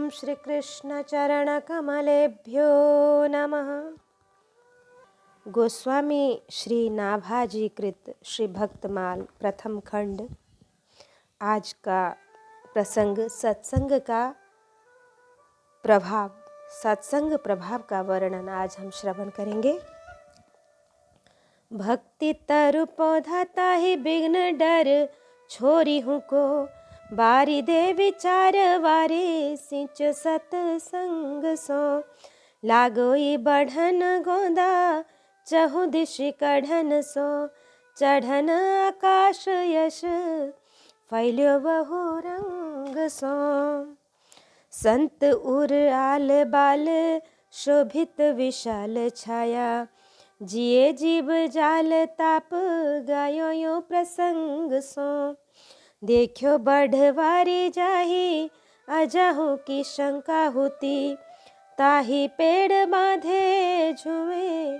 ओम श्री कृष्ण चरण कमलेभ्यो नमः। गोस्वामी श्री नाभाजी कृत श्री भक्तमाल प्रथम खंड। आज का प्रसंग सत्संग प्रभाव का वर्णन आज हम श्रवण करेंगे। भक्ति तरु पौधा ताहि बिघ्न डर छोरी हूँ को, बारी दे विचार वारे सिंच सतसंग सो, लागोई बढ़न गोंदा चहु दिश कढ़न सो, चढ़न आकाश यश फैल्यो बहु रंग सो, संत उर आल बाल शोभित विशाल छाया, जिए जीव जाल ताप गायो यो प्रसंग सो, देखो बढ़वारी जाही अजाहू की शंका होती, ताही पेड़ बांधे झुमे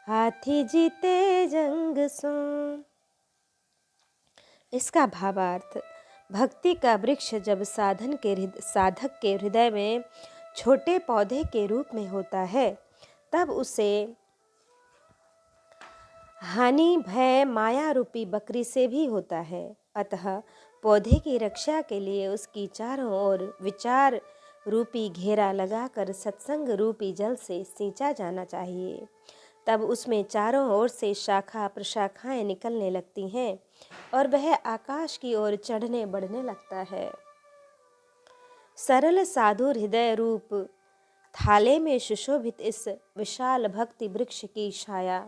हाथी जीते जंग सो। इसका भावार्थ, भक्ति का वृक्ष जब साधक के हृदय में छोटे पौधे के रूप में होता है, तब उसे हानि भय माया रूपी बकरी से भी होता है। अतः पौधे की रक्षा के लिए उसकी चारों ओर विचार रूपी घेरा लगाकर सत्संग रूपी जल से सींचा जाना चाहिए। तब उसमें चारों ओर से शाखा प्रशाखाएं निकलने लगती हैं और वह आकाश की ओर चढ़ने बढ़ने लगता है। सरल साधु हृदय रूप थाले में सुशोभित इस विशाल भक्ति वृक्ष की छाया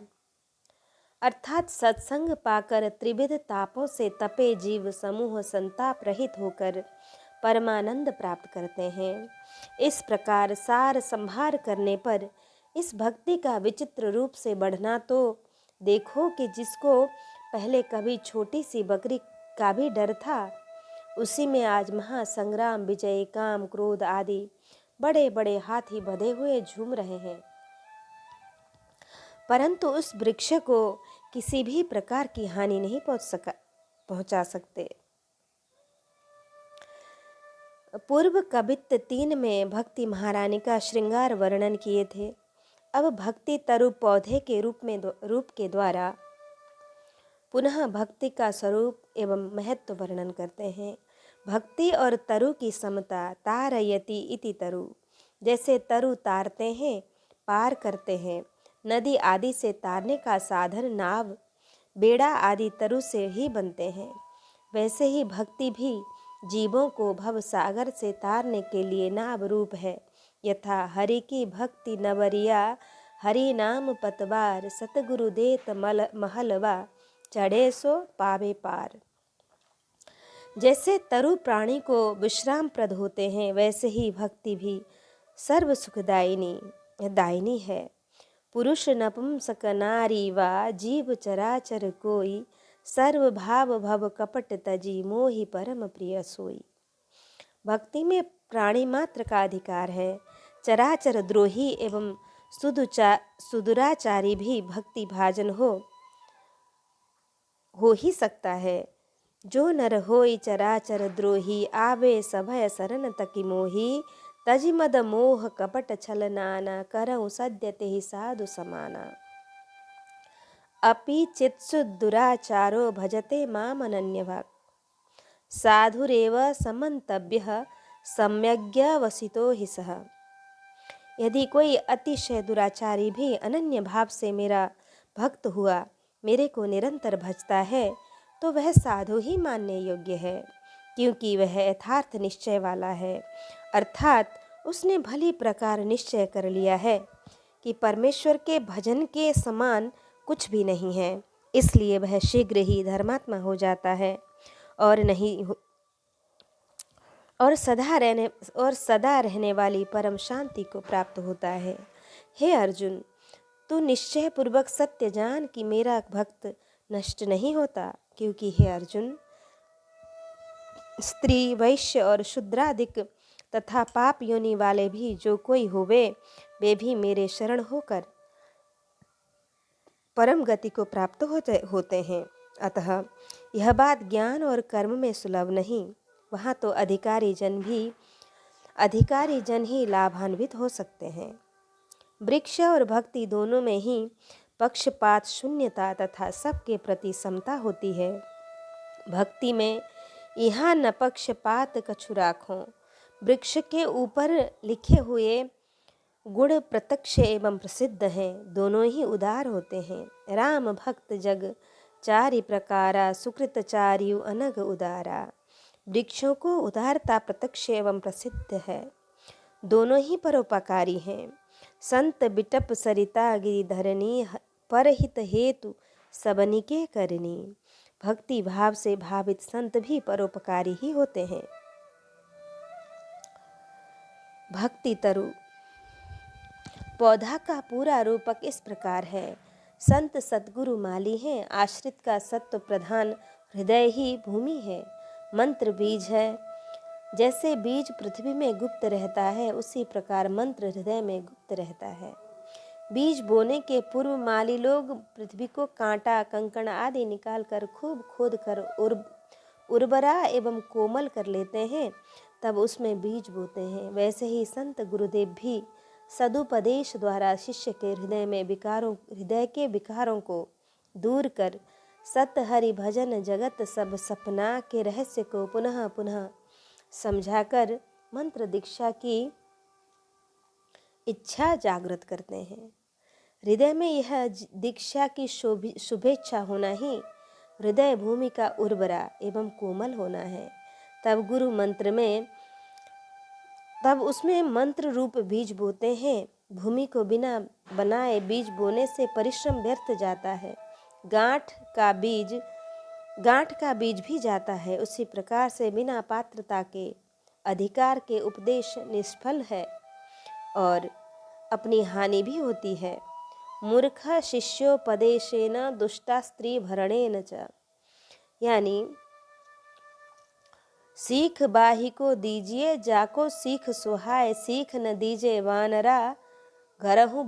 अर्थात सत्संग पाकर त्रिविध तापों से तपे जीव समूह संताप रहित होकर परमानंद प्राप्त करते हैं। इस प्रकार सार संभार करने पर इस भक्ति का विचित्र रूप से बढ़ना तो देखो कि जिसको पहले कभी छोटी सी बकरी का भी डर था, उसी में आज महासंग्राम विजय काम क्रोध आदि बड़े बड़े हाथी बंधे हुए झूम रहे हैं, परंतु उस वृक्ष को किसी भी प्रकार की हानि नहीं पहुंचा सकते। पूर्व कवित्त 3 में भक्ति महारानी का श्रृंगार वर्णन किए थे। अब भक्ति तरु पौधे के रूप के द्वारा पुनः भक्ति का स्वरूप एवं महत्व वर्णन करते हैं। भक्ति और तरु की समता तारयति इति तरु, जैसे तरु तारते हैं, पार करते हैं। नदी आदि से तारने का साधन नाव बेड़ा आदि तरु से ही बनते हैं, वैसे ही भक्ति भी जीवों को भव सागर से तारने के लिए नाव रूप है। यथा हरि की भक्ति नवरिया, हरि नाम पतवार, सतगुरु देत महलवा, चढ़े सो पावे पार। जैसे तरु प्राणी को विश्राम प्रद होते हैं, वैसे ही भक्ति भी सर्व सुखदायिनी है। पुरुष नपुंसक नारी वा जीव चराचर कोई, सर्व भाव भव कपट तजी मोहि परम प्रिय सोई। भक्ति में प्राणी मात्र का अधिकार है। चराचर द्रोही एवं सुदुराचारी भी भक्ति भाजन हो ही सकता है। जो नर होई चराचर द्रोही, आवे सभय शरण तकी मोही, तजि मद मोह कपट छल नाना, करऊँ सद्य तेहि साधु समाना। अपि चित्सु दुराचारो भजते माम अनन्यभाक्, साधुरेव समन्तव्यः सम्यग्वसितो हि सः। यदि कोई अतिशय दुराचारी भी अनन्य भाव से मेरा भक्त हुआ, मेरे को निरंतर भजता है, तो वह साधु ही मानने योग्य है, क्योंकि वह यथार्थ निश्चय वाला है। अर्थात उसने भली प्रकार निश्चय कर लिया है कि परमेश्वर के भजन के समान कुछ भी नहीं है, इसलिए वह शीघ्र ही धर्मात्मा हो जाता है और सदा रहने वाली परम शांति को प्राप्त होता है। हे अर्जुन, तू निश्चय पूर्वक सत्य जान कि मेरा भक्त नष्ट नहीं होता, क्योंकि हे अर्जुन, स्त्री वैश्य और शूद्रादिक तथा पाप योनि वाले भी जो कोई होवे, वे भी मेरे शरण होकर परम गति को प्राप्त होते हैं। अतः यह बात ज्ञान और कर्म में सुलभ नहीं, वहाँ तो अधिकारी जन भी अधिकारी जन ही लाभान्वित हो सकते हैं। वृक्ष और भक्ति दोनों में ही पक्षपात शून्यता तथा सबके प्रति समता होती है। भक्ति में यहाँ न पक्षपात कछु राखो। वृक्ष के ऊपर लिखे हुए गुण प्रत्यक्ष एवं प्रसिद्ध हैं, दोनों ही उदार होते हैं। राम भक्त जग चारि प्रकारा, सुकृत चारियु अनग उदारा। वृक्षों को उदारता प्रत्यक्ष एवं प्रसिद्ध है, दोनों ही परोपकारी हैं। संत बिटप सरिता गिरिधरनी, परहित हेतु सबनी के करनी। भक्ति भाव से भावित संत भी परोपकारी ही होते हैं। भक्ति तरु पौधा का पूरा रूपक इस प्रकार है। संत सद्गुरु माली हैं, आश्रित का सत्व प्रधान हृदय ही भूमि है। मंत्र बीज है, जैसे बीज पृथ्वी में गुप्त रहता है उसी प्रकार मंत्र हृदय में गुप्त रहता है। बीज बोने के पूर्व माली लोग पृथ्वी को कांटा कंकड़ आदि निकालकर खूब खोद कर उर्वरा एवं कोमल कर लेते हैं, तब उसमें बीज बोते हैं। वैसे ही संत गुरुदेव भी सदुपदेश द्वारा शिष्य के हृदय के विकारों को दूर कर सत हरि भजन जगत सब सपना के रहस्य को पुनः पुनः समझाकर मंत्र दीक्षा की इच्छा जागृत करते हैं। हृदय में यह दीक्षा की शुभेच्छा होना ही हृदय भूमि का उर्वरा एवं कोमल होना है। तब उसमें मंत्र रूप बीज बोते हैं। भूमि को बिना बनाए बीज बोने से परिश्रम व्यर्थ जाता है, गांठ का बीज भी जाता है। उसी प्रकार से बिना पात्रता के अधिकार के उपदेश निष्फल है और अपनी हानि भी होती है। मूर्ख शिष्योपदेशेन दुष्टा स्त्री भरणेन च, यानी सीख बाही को दीजिए जाको सीख सुहाए, सीख न दीजे वानरा घरहु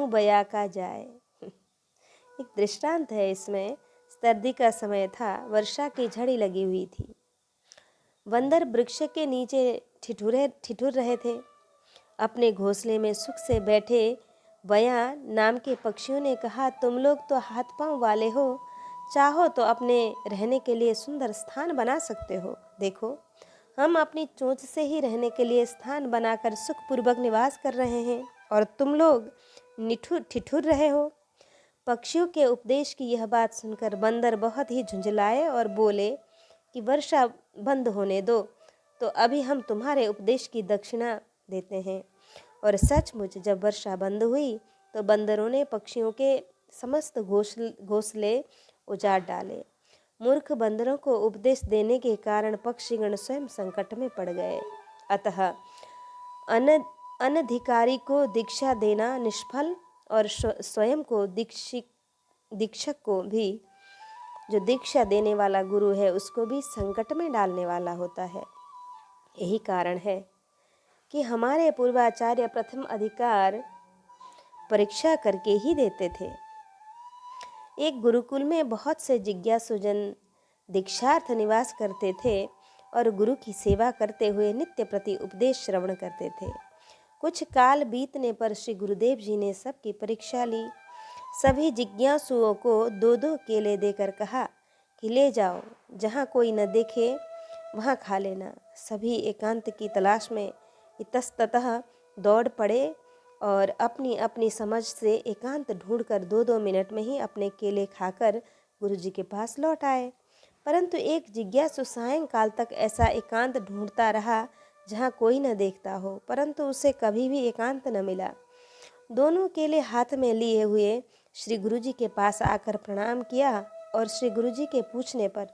बया का जाए। एक दृष्टांत है इसमें। सर्दी का समय था, वर्षा की झड़ी लगी हुई थी। बंदर वृक्ष के नीचे ठिठुर रहे थे। अपने घोंसले में सुख से बैठे बया नाम के पक्षियों ने कहा, तुम लोग तो हाथ पांव वाले हो, चाहो तो अपने रहने के लिए सुंदर स्थान बना सकते हो। देखो, हम अपनी चोंच से ही रहने के लिए स्थान बनाकर सुखपूर्वक निवास कर रहे हैं और तुम लोग ठिठुर रहे हो। पक्षियों के उपदेश की यह बात सुनकर बंदर बहुत ही झुंझलाए और बोले कि वर्षा बंद होने दो, तो अभी हम तुम्हारे उपदेश की दक्षिणा देते हैं। और सचमुच जब वर्षा बंद हुई तो बंदरों ने पक्षियों के समस्त घोंसले उजाड़ डाले। मूर्ख बंदरों को उपदेश देने के कारण पक्षीगण स्वयं संकट में पड़ गए। अतः अनधिकारी को दीक्षा देना निष्फल और स्वयं को दीक्षक को भी, जो दीक्षा देने वाला गुरु है, उसको भी संकट में डालने वाला होता है। यही कारण है कि हमारे पूर्वाचार्य प्रथम अधिकार परीक्षा करके ही देते थे। एक गुरुकुल में बहुत से जिज्ञासुजन दीक्षार्थ निवास करते थे और गुरु की सेवा करते हुए नित्य प्रति उपदेश श्रवण करते थे। कुछ काल बीतने पर श्री गुरुदेव जी ने सबकी परीक्षा ली। सभी जिज्ञासुओं को 2-2 केले देकर कहा कि ले जाओ, जहाँ कोई न देखे वहाँ खा लेना। सभी एकांत की तलाश में इतस्ततः दौड़ पड़े और अपनी अपनी समझ से एकांत ढूंढकर 2-2 मिनट में ही अपने केले खाकर गुरुजी के पास लौट आए। परंतु एक जिज्ञासु सायंकाल तक ऐसा एकांत ढूंढता रहा जहाँ कोई न देखता हो, परंतु उसे कभी भी एकांत न मिला। दोनों केले हाथ में लिए हुए श्री गुरुजी के पास आकर प्रणाम किया और श्री गुरुजी के पूछने पर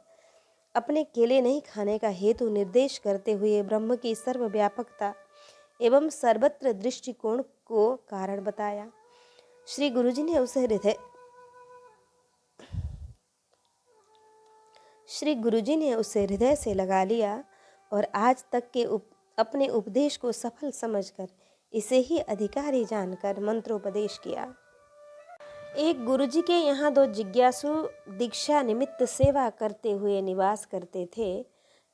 अपने केले नहीं खाने का हेतु निर्देश करते हुए ब्रह्म की सर्वव्यापकता एवं सर्वत्र दृष्टिकोण को कारण बताया। श्री गुरुजी ने उसे हृदय से लगा लिया और आज तक के अपने उपदेश को सफल समझकर इसे ही अधिकारी जानकर मंत्रोपदेश किया। एक गुरुजी के यहाँ 2 जिज्ञासु दीक्षा निमित्त सेवा करते हुए निवास करते थे।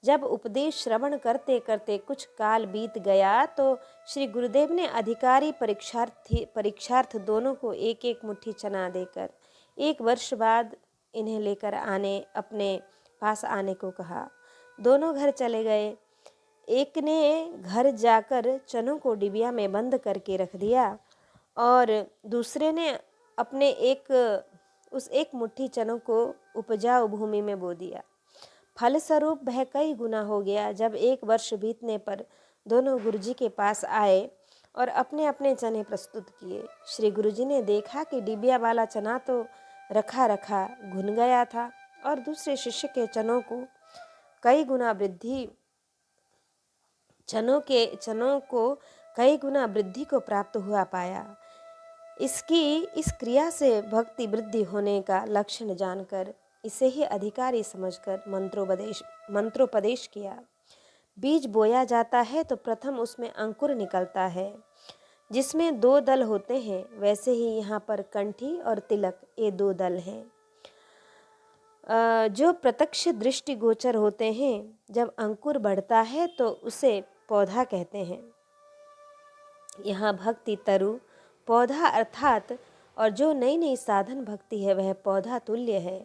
जब उपदेश श्रवण करते करते कुछ काल बीत गया तो श्री गुरुदेव ने अधिकारी परीक्षार्थ दोनों को एक एक मुट्ठी चना देकर 1 वर्ष बाद इन्हें लेकर अपने पास आने को कहा। दोनों घर चले गए। एक ने घर जाकर चनों को डिबिया में बंद करके रख दिया और दूसरे ने अपने उस एक मुट्ठी चनों को उपजाऊ भूमि में बो दिया। फलस्वरूप वह कई गुना हो गया। जब 1 वर्ष बीतने पर दोनों गुरुजी के पास आए और अपने अपने चने प्रस्तुत किए। श्री गुरुजी ने देखा कि डिबिया वाला चना तो रखा रखा घुन गया था और दूसरे शिष्य के चनों को कई गुना वृद्धि को प्राप्त हुआ पाया। इस क्रिया से भक्ति वृद्धि होने का लक्षण जानकर इसे ही अधिकारी समझकर मंत्रोपदेश किया। बीज बोया जाता है तो प्रथम उसमें अंकुर निकलता है, जिसमें 2 दल होते हैं। वैसे ही यहाँ पर कंठी और तिलक ये 2 दल हैं जो प्रत्यक्ष दृष्टि गोचर होते हैं। जब अंकुर बढ़ता है तो उसे पौधा कहते हैं। यहाँ भक्ति तरु पौधा अर्थात और जो नई नई साधन भक्ति है वह पौधा तुल्य है।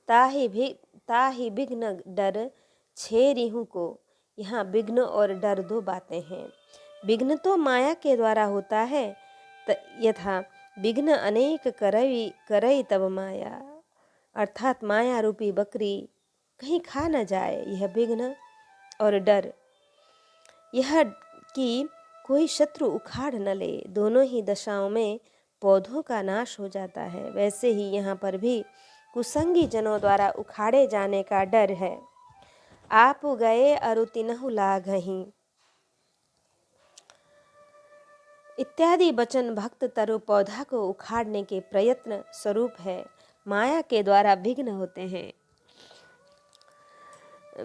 ताहि विघ्न डर छे रिहु को। यहाँ विघ्न और डर 2 बातें हैं। विघ्न तो माया के द्वारा होता है, यथा विघ्न अनेक करई तब माया, अर्थात माया रूपी बकरी कहीं खा न जाए, यह विघ्न। और डर यह कि कोई शत्रु उखाड़ न ले, दोनों ही दशाओं में पौधों का नाश हो जाता है। वैसे ही यहाँ पर भी कुसंगी जनों द्वारा उखाड़े जाने का डर है। आप गए अरु तिनहु लागहीं इत्यादि वचन भक्त तरु पौधा को उखाड़ने के प्रयत्न स्वरूप है, माया के द्वारा विघ्न होते हैं।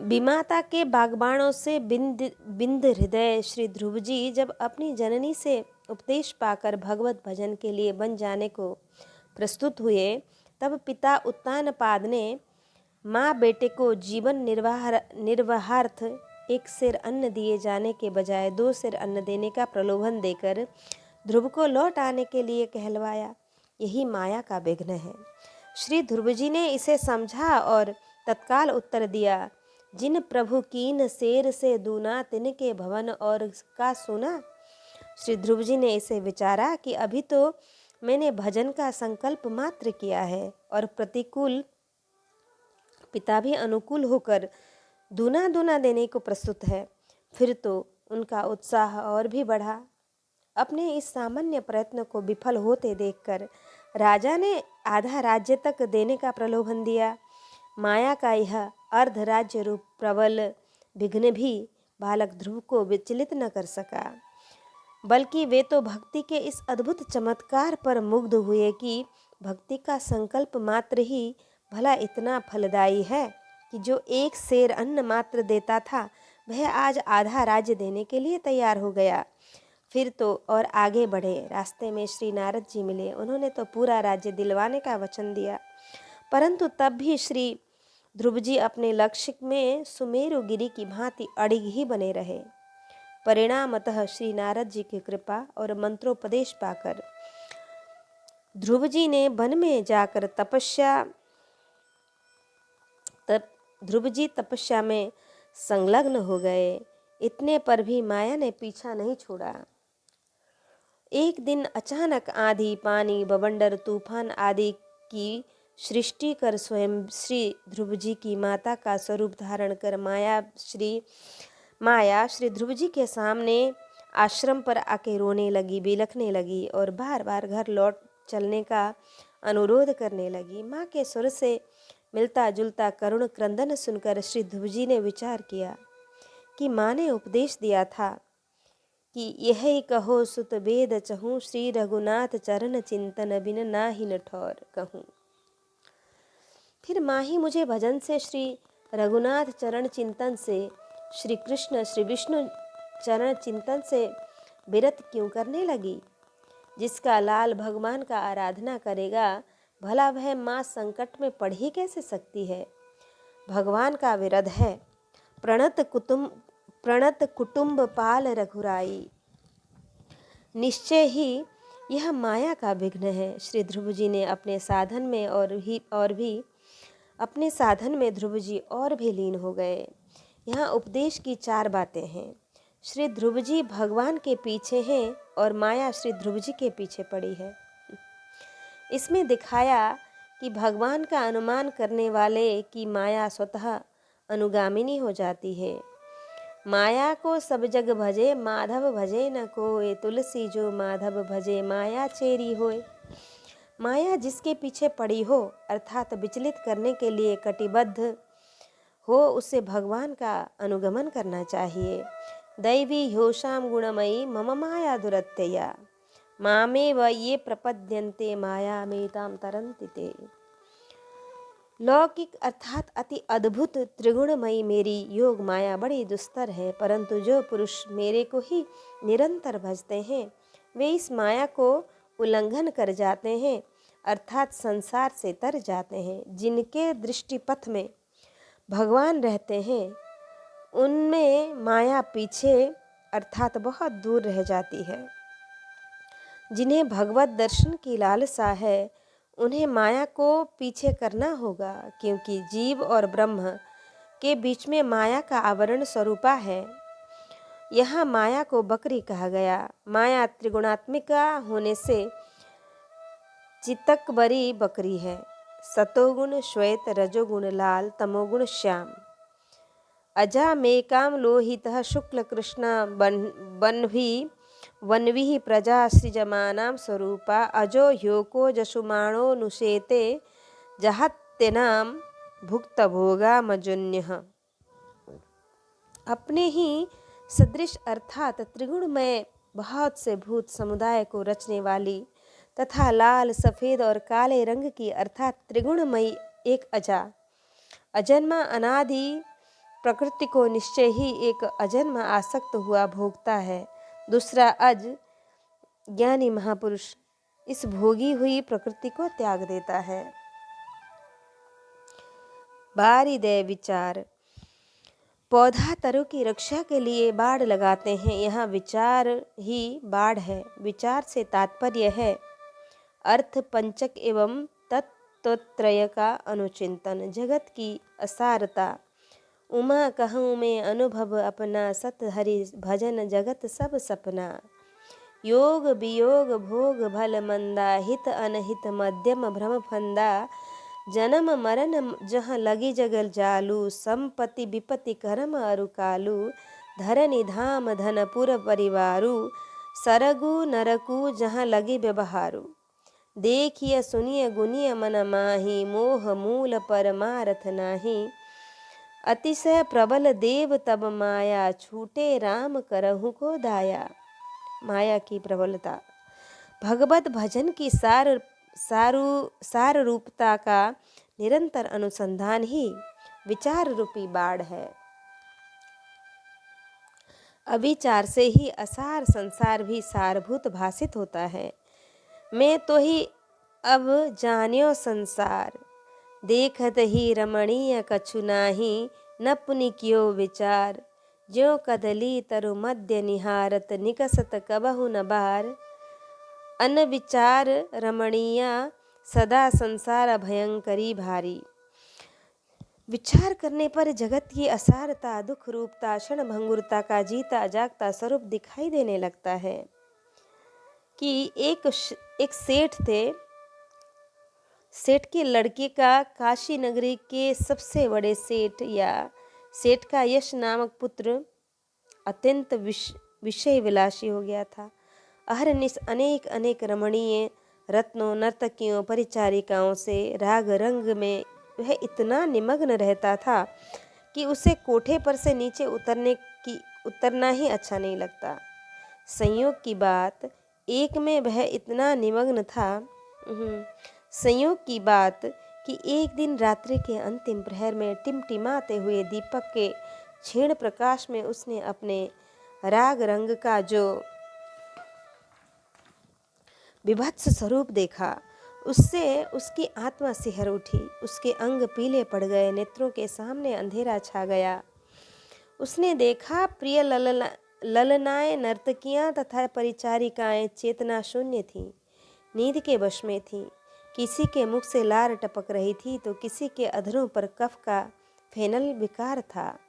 विमाता के बागबानों से बिंद हृदय श्री ध्रुवजी जब अपनी जननी से उपदेश पाकर भगवत भजन के लिए बन जाने को प्रस्तुत हुए, तब पिता उत्तानपाद ने माँ बेटे को जीवन निर्वाहार्थ 1 सेर अन्न दिए जाने के बजाय 2 सेर अन्न देने का प्रलोभन देकर ध्रुव को लौट आने के लिए कहलवाया। यही माया का विघ्न है। श्री ध्रुवजी ने इसे समझा और तत्काल उत्तर दिया, जिन प्रभु कीन शेर से दूना तिनके भवन और का सुना। श्री ध्रुवजी ने इसे विचारा कि अभी तो मैंने भजन का संकल्प मात्र किया है और प्रतिकूल पिता भी अनुकूल होकर दूना दूना देने को प्रस्तुत है। फिर तो उनका उत्साह और भी बढ़ा। अपने इस सामान्य प्रयत्न को विफल होते देखकर राजा ने आधा राज्य तक देने का प्रलोभन दिया। माया का यह अर्ध राज्य रूप प्रबल विघ्न भी बालक ध्रुव को विचलित न कर सका, बल्कि वे तो भक्ति के इस अद्भुत चमत्कार पर मुग्ध हुए कि भक्ति का संकल्प मात्र ही भला इतना फलदायी है कि जो 1 सेर अन्न मात्र देता था वह आज आधा राज्य देने के लिए तैयार हो गया। फिर तो और आगे बढ़े। रास्ते में श्री नारद जी मिले। उन्होंने तो पूरा राज्य दिलवाने का वचन दिया, परंतु तब भी श्री ध्रुव जी अपने लक्ष्य में सुमेरु गिरी की भांति अड़िग ही बने रहे। परिणामतः श्री नारद जी की कृपा और मंत्रोपदेश पाकर ध्रुव जी ने वन में जाकर ध्रुव जी तपस्या में संलग्न हो गए। इतने पर भी माया ने पीछा नहीं छोड़ा। एक दिन अचानक आंधी, पानी, बवंडर, तूफान आदि की सृष्टि कर स्वयं श्री ध्रुव जी की माता का स्वरूप धारण कर माया श्री ध्रुव जी के सामने आश्रम पर आके रोने लगी, बिलखने लगी और बार बार घर लौट चलने का अनुरोध करने लगी। माँ के स्वर से मिलता जुलता करुण क्रंदन सुनकर श्री ध्रुव जी ने विचार किया कि माँ ने उपदेश दिया था कि यही कहो सुत वेद चहूँ, श्री रघुनाथ चरण चिंतन बिन नाहि न ठौर कहूँ। फिर माँ ही मुझे भजन से, श्री रघुनाथ चरण चिंतन से, श्री कृष्ण श्री विष्णु चरण चिंतन से विरत क्यों करने लगी। जिसका लाल भगवान का आराधना करेगा भला वह माँ संकट में पड़ ही कैसे सकती है। भगवान का विरध है प्रणत कुटुंब पाल रघुराई। निश्चय ही यह माया का विघ्न है। श्री ध्रुव जी ने अपने साधन में अपने साधन में ध्रुव जी और भी लीन हो गए। यहाँ उपदेश की 4 बातें हैं। श्री ध्रुव जी भगवान के पीछे हैं और माया श्री ध्रुव जी के पीछे पड़ी है। इसमें दिखाया कि भगवान का अनुमान करने वाले की माया स्वतः अनुगामिनी हो जाती है। माया को सब जग भजे, माधव भजे न कोय, तुलसी जो माधव भजे, माया चेरी होय। माया जिसके पीछे पड़ी हो अर्थात विचलित करने के लिए कटिबद्ध हो, उसे भगवान का अनुगमन करना चाहिए। दैवी ह्योषाम गुणमयी मम माया दुरत्यया, मामेव ये प्रपद्यन्ते माया मेताम तरन्ति ते। लौकिक अर्थात अति अद्भुत त्रिगुणमयी मेरी योग माया बड़ी दुस्तर है, परंतु जो पुरुष मेरे को ही निरंतर भजते हैं वे इस माया को उल्लंघन कर जाते हैं अर्थात संसार से तर जाते हैं। जिनके दृष्टिपथ में भगवान रहते हैं उनमें माया पीछे अर्थात बहुत दूर रह जाती है। जिन्हें भगवत दर्शन की लालसा है उन्हें माया को पीछे करना होगा, क्योंकि जीव और ब्रह्म के बीच में माया का आवरण स्वरूपा है। यहाँ माया को बकरी कहा गया। माया त्रिगुणात्मिका होने से चितकबरी बकरी है। सतोगुण श्वेत, रजोगुण लाल, तमोगुण श्याम। अजा मेकाम लोहितः शुक्ल कृष्ण वन्वी प्रजा सृजमानां स्वरूपा, अजो ह्योको जशुमाणो नुशेते जहत्यनाम भुक्त भोगा मजुन्यः। अपने ही सदृश अर्थात त्रिगुणमय बहुत से भूत समुदाय को रचने वाली तथा लाल, सफ़ेद और काले रंग की अर्थात त्रिगुणमयी एक अजन्मा अनादि प्रकृति को निश्चय ही एक अजन्म आसक्त हुआ भोगता है। दूसरा अज ज्ञानी महापुरुष इस भोगी हुई प्रकृति को त्याग देता है। बारिदय विचार। पौधा तरु की रक्षा के लिए बाड़ लगाते हैं। यहाँ विचार ही बाढ़ है। विचार से तात्पर्य है अर्थ पंचक एवं तत्वत्रय का अनुचिंतन, जगत की असारता। उमा कहूँ में अनुभव अपना, सत हरि भजन जगत सब सपना। योग वियोग भोग भल मंदा, हित अनहित मध्यम भ्रम फंदा। जन्म मरण जहाँ लगी जगल जालू, संपत्ति विपत्ति कर्म अरु कालू। धरनी धाम धनपुर परिवारू, सरगु नरकू जहाँ लगी व्यवहारू। देखिए सुनिए गुनिय मन माही, मोह मूल परमारथ नाही। अतिशय प्रबल देव तब माया, छूटे राम करहु को दाया। माया की प्रबलता। भगवत भजन की सार रूपता का निरंतर अनुसंधान ही विचार रूपी बाढ़ है। अविचार से ही असार संसार भी सारभूत भासित होता है। मैं तो ही अब जान्यो संसार, देखत ही रमणीय कछु नाही। न पुनि कियो विचार, ज्यों कदली तरु मध्य निहारत। निकसत कबहु न बार, अनविचार रमणीया सदा संसार भयंकरी भारी। विचार करने पर जगत की असारता, दुख रूपता, क्षण भंगुरता का जीता जागता स्वरूप दिखाई देने लगता है। कि एक सेठ थे। सेठ के लड़के का काशी नगरी के सबसे बड़े सेठ या सेठ का यश नामक पुत्र अत्यंत विषय विलासी हो गया था। अहरनिश अनेक अनेक रमणीय रत्नों, नर्तकियों, परिचारिकाओं से राग रंग में वह इतना निमग्न रहता था कि उसे कोठे पर से नीचे उतरना ही अच्छा नहीं लगता। संयोग की बात एक में वह इतना निमग्न था संयोग की बात कि एक दिन रात्रि के अंतिम प्रहर में टिमटिमाते हुए दीपक के क्षीण प्रकाश में उसने अपने राग रंग का जो विभत्स स्वरूप देखा, उससे उसकी आत्मा सिहर उठी। उसके अंग पीले पड़ गए, नेत्रों के सामने अंधेरा छा गया। उसने देखा प्रिय ललनाएं नर्तकियां तथा परिचारिकाएं चेतना शून्य थीं, नींद के वश में थीं। किसी के मुख से लार टपक रही थी तो किसी के अधरों पर कफ का फेनल विकार था।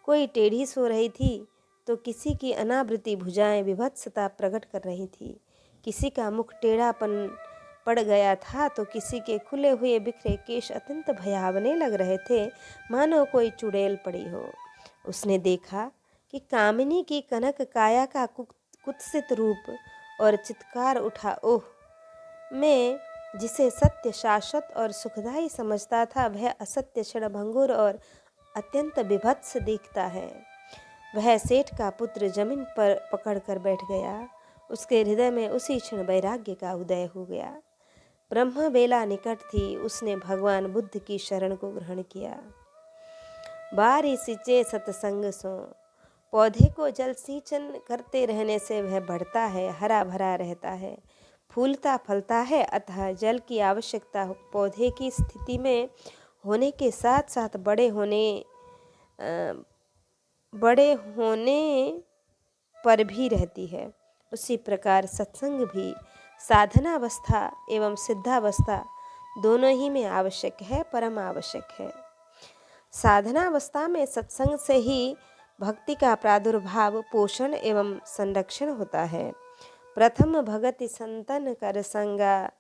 कोई टेढ़ी सो रही थी तो किसी की अनावृति भुजाएं विभत्सता प्रकट कर रही थी। किसी का मुख टेढ़ापन पड़ गया था तो किसी के खुले हुए बिखरे केश अत्यंत भयावने लग रहे थे, मानो कोई चुड़ैल पड़ी हो। उसने देखा कि कामिनी की कनक काया का कुत्सित रूप और चित्कार उठा, ओह! मैं जिसे सत्य शाश्वत और सुखदायी समझता था वह असत्य क्षणभंगुर और अत्यंत विभत्स दिखता है। वह सेठ का पुत्र जमीन पर पकड़कर बैठ गया। उसके हृदय में उसी क्षण वैराग्य का उदय हो गया। ब्रह्म बेला निकट थी। उसने भगवान बुद्ध की शरण को ग्रहण किया। बारी सिंचे सत्संग सो, पौधे को जल सिंचन करते रहने से वह बढ़ता है, हरा भरा रहता है, फूलता फलता है। अतः जल की आवश्यकता पौधे की स्थिति में होने के साथ साथ बड़े होने पर भी रहती है। उसी प्रकार सत्संग भी साधनावस्था एवं सिद्धावस्था दोनों ही में आवश्यक है, परम आवश्यक है। साधनावस्था में सत्संग से ही भक्ति का प्रादुर्भाव, पोषण एवं संरक्षण होता है। प्रथम भगति संतन कर संगा,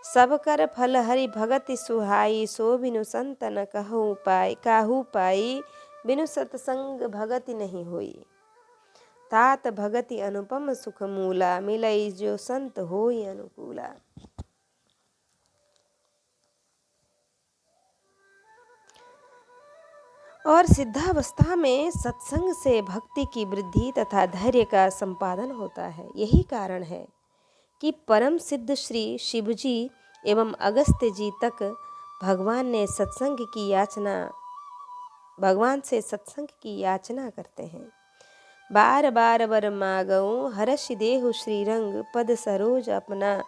सब कर फल हरि भगति सुहाई, सो बिनु संतन काहू पाई, बिनु सत्संग भगति नहीं होई। तात भगति अनुपम सुख मूला, मिलई जो संत होई अनुकूला। और सिद्धावस्था में सत्संग से भक्ति की वृद्धि तथा धैर्य का संपादन होता है। यही कारण है कि परम सिद्ध श्री शिवजी एवं अगस्त्य जी तक भगवान से सत्संग की याचना करते हैं। बार बार वर मागऊं, हर्ष देहु श्रीरंग, पद सरोज अपना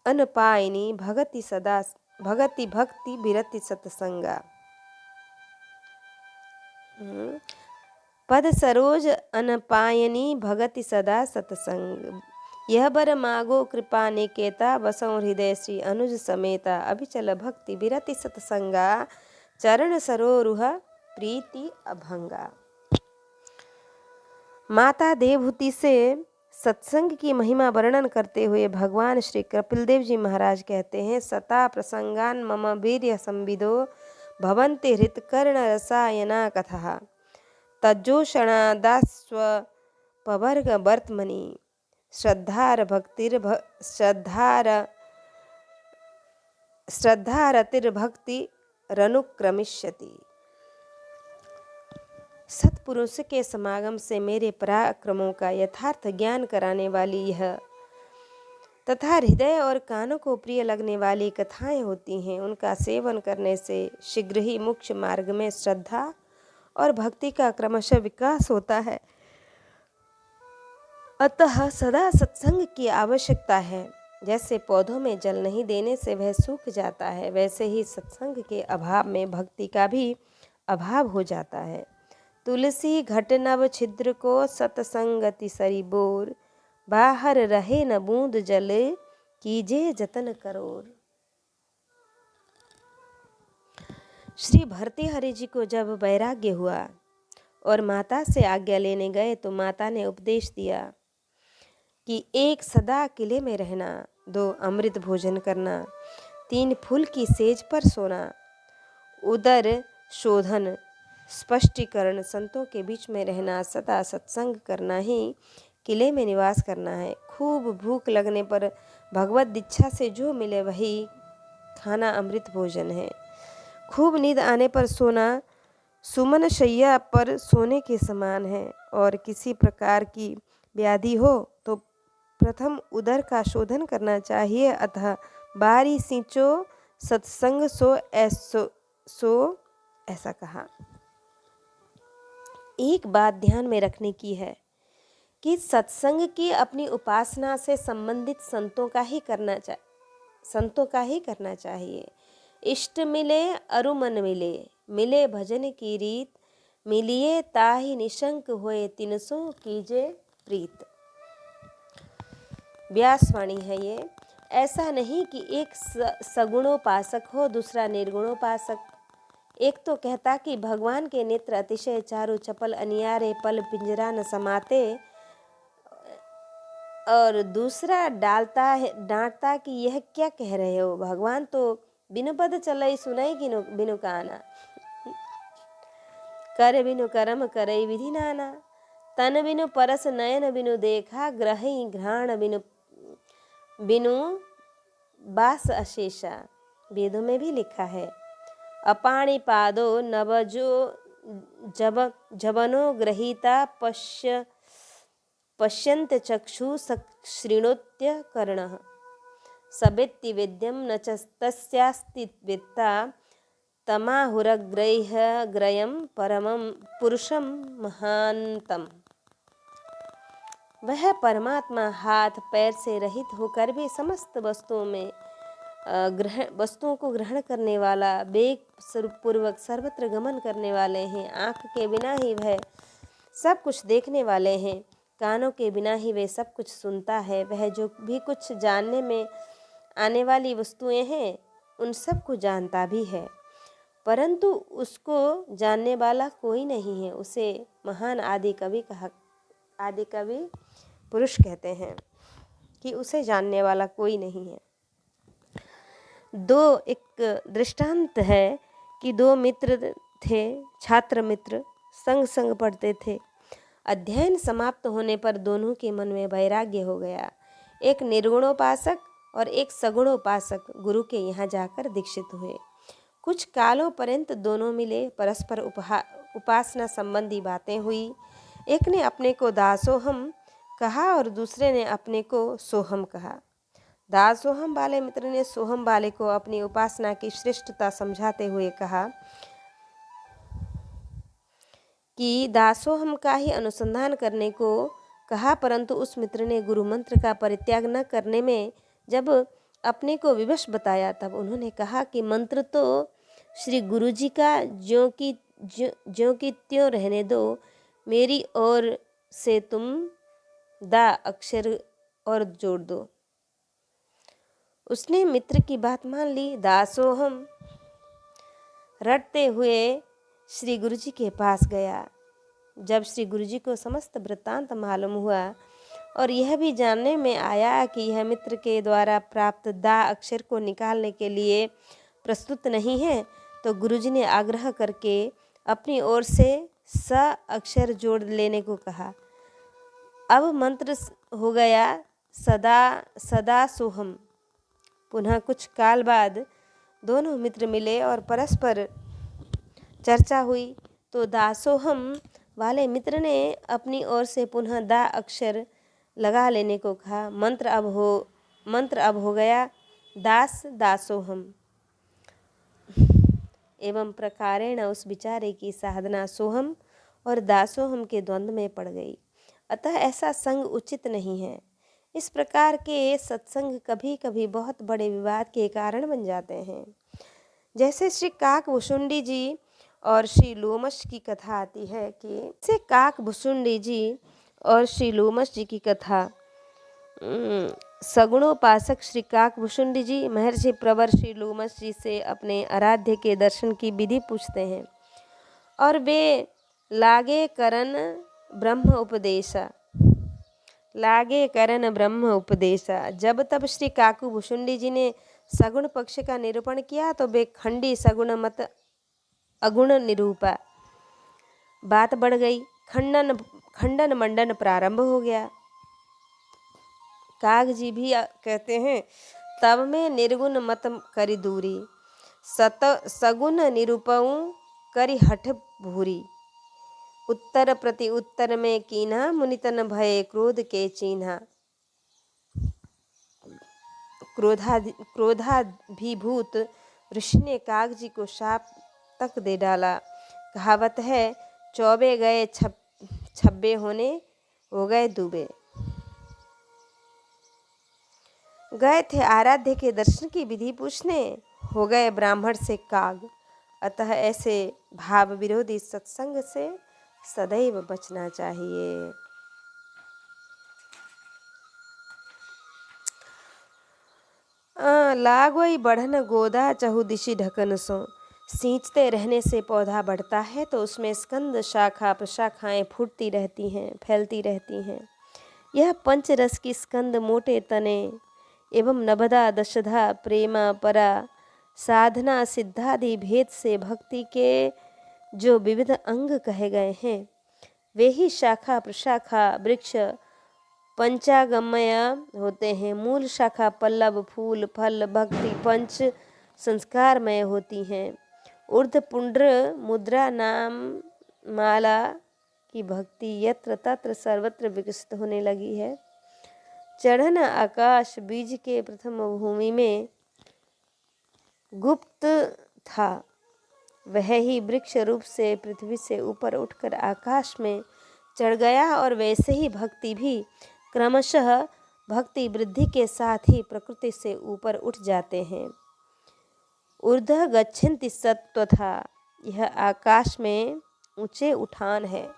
अनपायनी, भगति बिरति सत्संगा। पद सरोज अनपायनी, भगति सदा सत्संग। यह बर मागो कृपा निकेता, बसों हृदय श्री अनुज समेता, अभिचल भक्ति बिरति सत्संगा, चरण सरोरुह प्रीति अभंगा। माता देवहूति से सत्संग की महिमा वर्णन करते हुए भगवान श्री कपिलदेव जी महाराज कहते हैं, सता प्रसंगान मम वीर्य संविदो, भवन्ति हृत्कर्ण रसायना कथः, तज्जोषणादास्व पवर्ग वर्तमनि, श्रद्धारतिर्भक्तिरनुक्रमिष्यति। सत्पुरुष के समागम से मेरे पराक्रमों का यथार्थ ज्ञान कराने वाली यह तथा हृदय और कानों को प्रिय लगने वाली कथाएं होती हैं। उनका सेवन करने से शीघ्र ही मोक्ष मार्ग में श्रद्धा और भक्ति का क्रमशः विकास होता है। अतः सदा सत्संग की आवश्यकता है। जैसे पौधों में जल नहीं देने से वह सूख जाता है, वैसे ही सत्संग के अभाव में भक्ति का भी अभाव हो जाता है। तुलसी घट नव छिद्र को, सतसंगति सरी बोर, बाहर रहे न बूंद जल, कीजे जतन करोर। श्री भर्तृहरि जी को जब वैराग्य हुआ और माता से आज्ञा लेने गए तो माता ने उपदेश दिया कि 1 सदा किले में रहना, 2 अमृत भोजन करना, 3 फूल की सेज पर सोना, उदर शोधन, स्पष्टीकरण, संतों के बीच में रहना, सदा सत्संग करना ही किले में निवास करना है। खूब भूख लगने पर भगवत दीक्षा से जो मिले वही खाना अमृत भोजन है। खूब नींद आने पर सोना सुमन शैया पर सोने के समान है। और किसी प्रकार की व्याधि हो तो प्रथम उदर का शोधन करना चाहिए। अतः बारी सिंचो सत्संग सो ऐसा कहा। एक बात ध्यान में रखने की है कि सत्संग की अपनी उपासना से संबंधित संतों का ही करना चाहिए। इष्ट मिले अरुमन मिले, मिले भजन की रीत, मिलिए ताहि निशंक होए तिनसों कीजे प्रीत। व्यासवाणी है ये। ऐसा नहीं कि एक सगुणोपासक हो, दूसरा निर्गुणोपासक। एक तो कहता कि भगवान के नेत्र अतिशय चारु चपल अनियारे पल पिंजरा न समाते, और दूसरा डांटता कि यह क्या कह रहे हो, भगवान तो बिनु पद चलई सुनई बिनु काना, कर बिनु कर्म करई विधि नाना, तन बिनु परस नयन बिनु देखा, ग्रही घ्राण बिनु बास अशेषा। वेदों में भी लिखा है, अपाणि पादो नवजो जबनो ग्रहीता पश्यन्त चक्षु शृणोत्य कर्णः, सवेत्ति वेद्यं न च तस्यास्ति वेत्ता, तमाहुरग्रयं परमं पुरुषं महान्तम। वह परमात्मा हाथ पैर से रहित होकर भी समस्त वस्तुओं को ग्रहण करने वाला, वेग पूर्वक सर्वत्र गमन करने वाले हैं। आँख के बिना ही वह सब कुछ देखने वाले हैं, कानों के बिना ही वे सब कुछ सुनता है। वह जो भी कुछ जानने में आने वाली वस्तुएं हैं उन सब को जानता भी है, परंतु उसको जानने वाला कोई नहीं है। उसे महान आदि कवि पुरुष कहते हैं कि उसे जानने वाला कोई नहीं है। एक दृष्टांत है कि दो मित्र थे, छात्र मित्र, संग पढ़ते थे। अध्ययन समाप्त होने पर दोनों के मन में वैराग्य हो गया। एक निर्गुणोपासक और एक सगुणोपासक गुरु के यहाँ जाकर दीक्षित हुए। कुछ कालों पर्यंत दोनों मिले, परस्पर उपासना संबंधी बातें हुई। एक ने अपने को दासोहम कहा और दूसरे ने अपने को सोहम कहा। दासोहम वाले मित्र ने सोहम वाले को अपनी उपासना की श्रेष्ठता समझाते हुए कहा कि दासोहम का ही अनुसंधान करने को कहा, परंतु उस मित्र ने गुरु मंत्र का परित्याग न करने में जब अपने को विवश बताया, तब उन्होंने कहा कि मंत्र तो श्री गुरु जी का ज्यों की त्यों रहने दो, मेरी ओर से तुम दा अक्षर और जोड़ दो। उसने मित्र की बात मान ली। दासोहम रटते हुए श्री गुरु जी के पास गया। जब श्री गुरु जी को समस्त वृत्तांत मालूम हुआ और यह भी जानने में आया कि यह मित्र के द्वारा प्राप्त दा अक्षर को निकालने के लिए प्रस्तुत नहीं है, तो गुरु जी ने आग्रह करके अपनी ओर से स अक्षर जोड़ लेने को कहा। अब मंत्र हो गया सदा सोहम। पुनः कुछ काल बाद दोनों मित्र मिले और परस्पर चर्चा हुई, तो दासोहम वाले मित्र ने अपनी ओर से पुनः दा अक्षर लगा लेने को कहा। मंत्र अब हो गया दास दासोहम। एवं प्रकारेण उस विचारे की साधना सोहम और दासोहम के द्वंद्व में पड़ गई। अतः ऐसा संग उचित नहीं है। इस प्रकार के सत्संग कभी कभी बहुत बड़े विवाद के कारण बन जाते हैं। जैसे श्री काकभुशुंडी जी और श्री लोमश की कथा आती है कि से काकभुशुंडी जी और श्री लोमश जी की कथा। सगुणोपासक श्री काकभुशुंडी जी महर्षि प्रवर श्री लोमश जी से अपने आराध्य के दर्शन की विधि पूछते हैं और वे लागे करन ब्रह्म उपदेशा। जब तब श्री काकभुशुंडी जी ने सगुण पक्ष का निरूपण किया तो वे खंडी सगुण मत अगुण निरूपा। बात बढ़ गई, खंडन मंडन प्रारंभ हो गया। काग जी भी कहते हैं, तब में निर्गुण मत करी दूरी, सगुण निरूपऊ करी हठ भूरी। उत्तर प्रति उत्तर में कीन्हा, मुनितन भय क्रोध के चीन्हा। क्रोधाभिभूत ऋषि ने काग जी को शाप तक दे डाला। कहावत है, चौबे गए छब्बे हो गए दूबे। गए थे आराध्य के दर्शन की विधि पूछने, हो गए ब्राह्मण से काग। अतः ऐसे भाव विरोधी सत्संग से सदैव बचना चाहिए। लागोई बढ़न गोदा चहु दिशि ढकन सो। सींचते रहने से पौधा बढ़ता है तो उसमें स्कंद शाखा प्रशाखाएं फूटती रहती हैं, फैलती रहती हैं। यह पंचरस की स्कंद मोटे तने एवं नभदा दशधा प्रेमा परा साधना सिद्धादि भेद से भक्ति के जो विविध अंग कहे गए हैं वे ही शाखा प्रशाखा वृक्ष पंचागमय होते हैं। मूल शाखा पल्लव फूल फल भक्ति पंच संस्कारमय होती हैं। ऊर्ध पुंड्र मुद्रा नाम माला की भक्ति यत्र तत्र सर्वत्र विकसित होने लगी है। चढ़न आकाश बीज के प्रथम भूमि में गुप्त था, वह ही वृक्ष रूप से पृथ्वी से ऊपर उठकर आकाश में चढ़ गया और वैसे ही भक्ति भी क्रमशः भक्ति वृद्धि के साथ ही प्रकृति से ऊपर उठ जाते हैं। ऊर्ध्व गच्छन्ति सत्व था, यह आकाश में ऊंचे उठान है,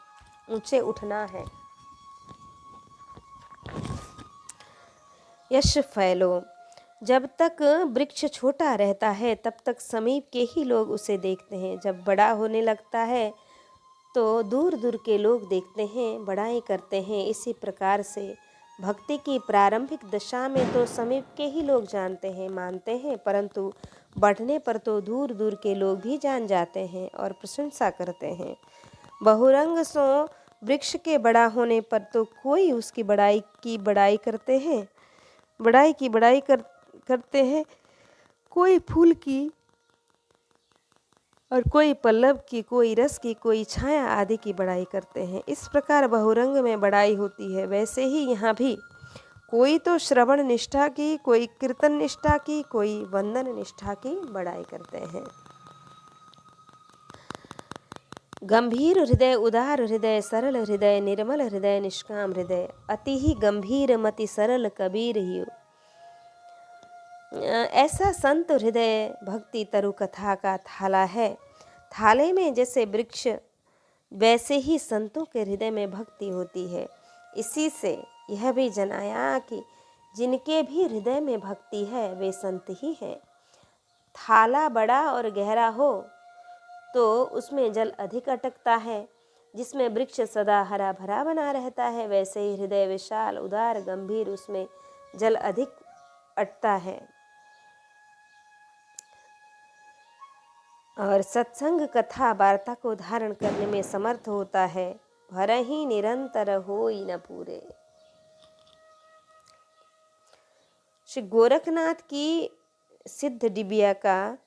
ऊंचे उठना है। यश फैलो, जब तक वृक्ष छोटा रहता है तब तक समीप के ही लोग उसे देखते हैं। जब बड़ा होने लगता है तो दूर दूर के लोग देखते हैं, बड़ाई करते हैं। इसी प्रकार से भक्ति की प्रारंभिक दशा में तो समीप के ही लोग जानते हैं, मानते हैं, परंतु बढ़ने पर तो दूर दूर के लोग भी जान जाते हैं और प्रशंसा करते हैं। बहुरंग सो वृक्ष के बड़ा होने पर तो कोई उसकी बड़ाई करते हैं, करते हैं, कोई फूल की और कोई पल्लव की, कोई रस की, कोई छाया आदि की बड़ाई करते हैं। इस प्रकार बहुरंग में बड़ाई होती है। वैसे ही यहाँ भी कोई तो श्रवण निष्ठा की, कोई कीर्तन निष्ठा की, कोई वंदन निष्ठा की बड़ाई करते हैं। गंभीर हृदय, उदार हृदय, सरल हृदय, निर्मल हृदय, निष्काम हृदय, अति ही गंभीर मति सरल कबीर ही। ऐसा संत हृदय भक्ति तरु कथा का थाला है। थाले में जैसे वृक्ष वैसे ही संतों के हृदय में भक्ति होती है। इसी से यह भी जनाया कि जिनके भी हृदय में भक्ति है वे संत ही हैं। थाला बड़ा और गहरा हो तो उसमें जल अधिक अटकता है। जिसमें वृक्ष सदा हरा भरा बना रहता है वैसे ही हृदय विशाल उदार गंभीर, उसमें जल अधिक अटता है। और सत्संग कथा वार्ता को धारण करने में समर्थ होता है। भर ही निरंतर होई न पूरे। श्री गोरखनाथ की सिद्ध डिबिया का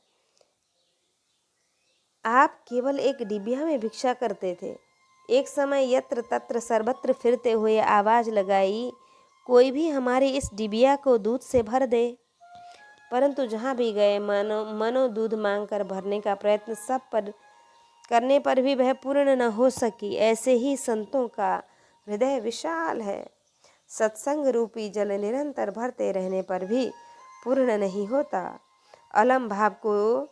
आप केवल एक डिबिया में भिक्षा करते थे। एक समय यत्र तत्र सर्वत्र फिरते हुए आवाज लगाई, कोई भी हमारी इस डिबिया को दूध से भर दे। परंतु जहाँ भी गए मनो दूध मांगकर भरने का प्रयत्न सब पर करने पर भी वह पूर्ण न हो सकी। ऐसे ही संतों का हृदय विशाल है। सत्संग रूपी जल निरंतर भरते रहने पर भी पूर्ण नहीं होता, अलम भाव को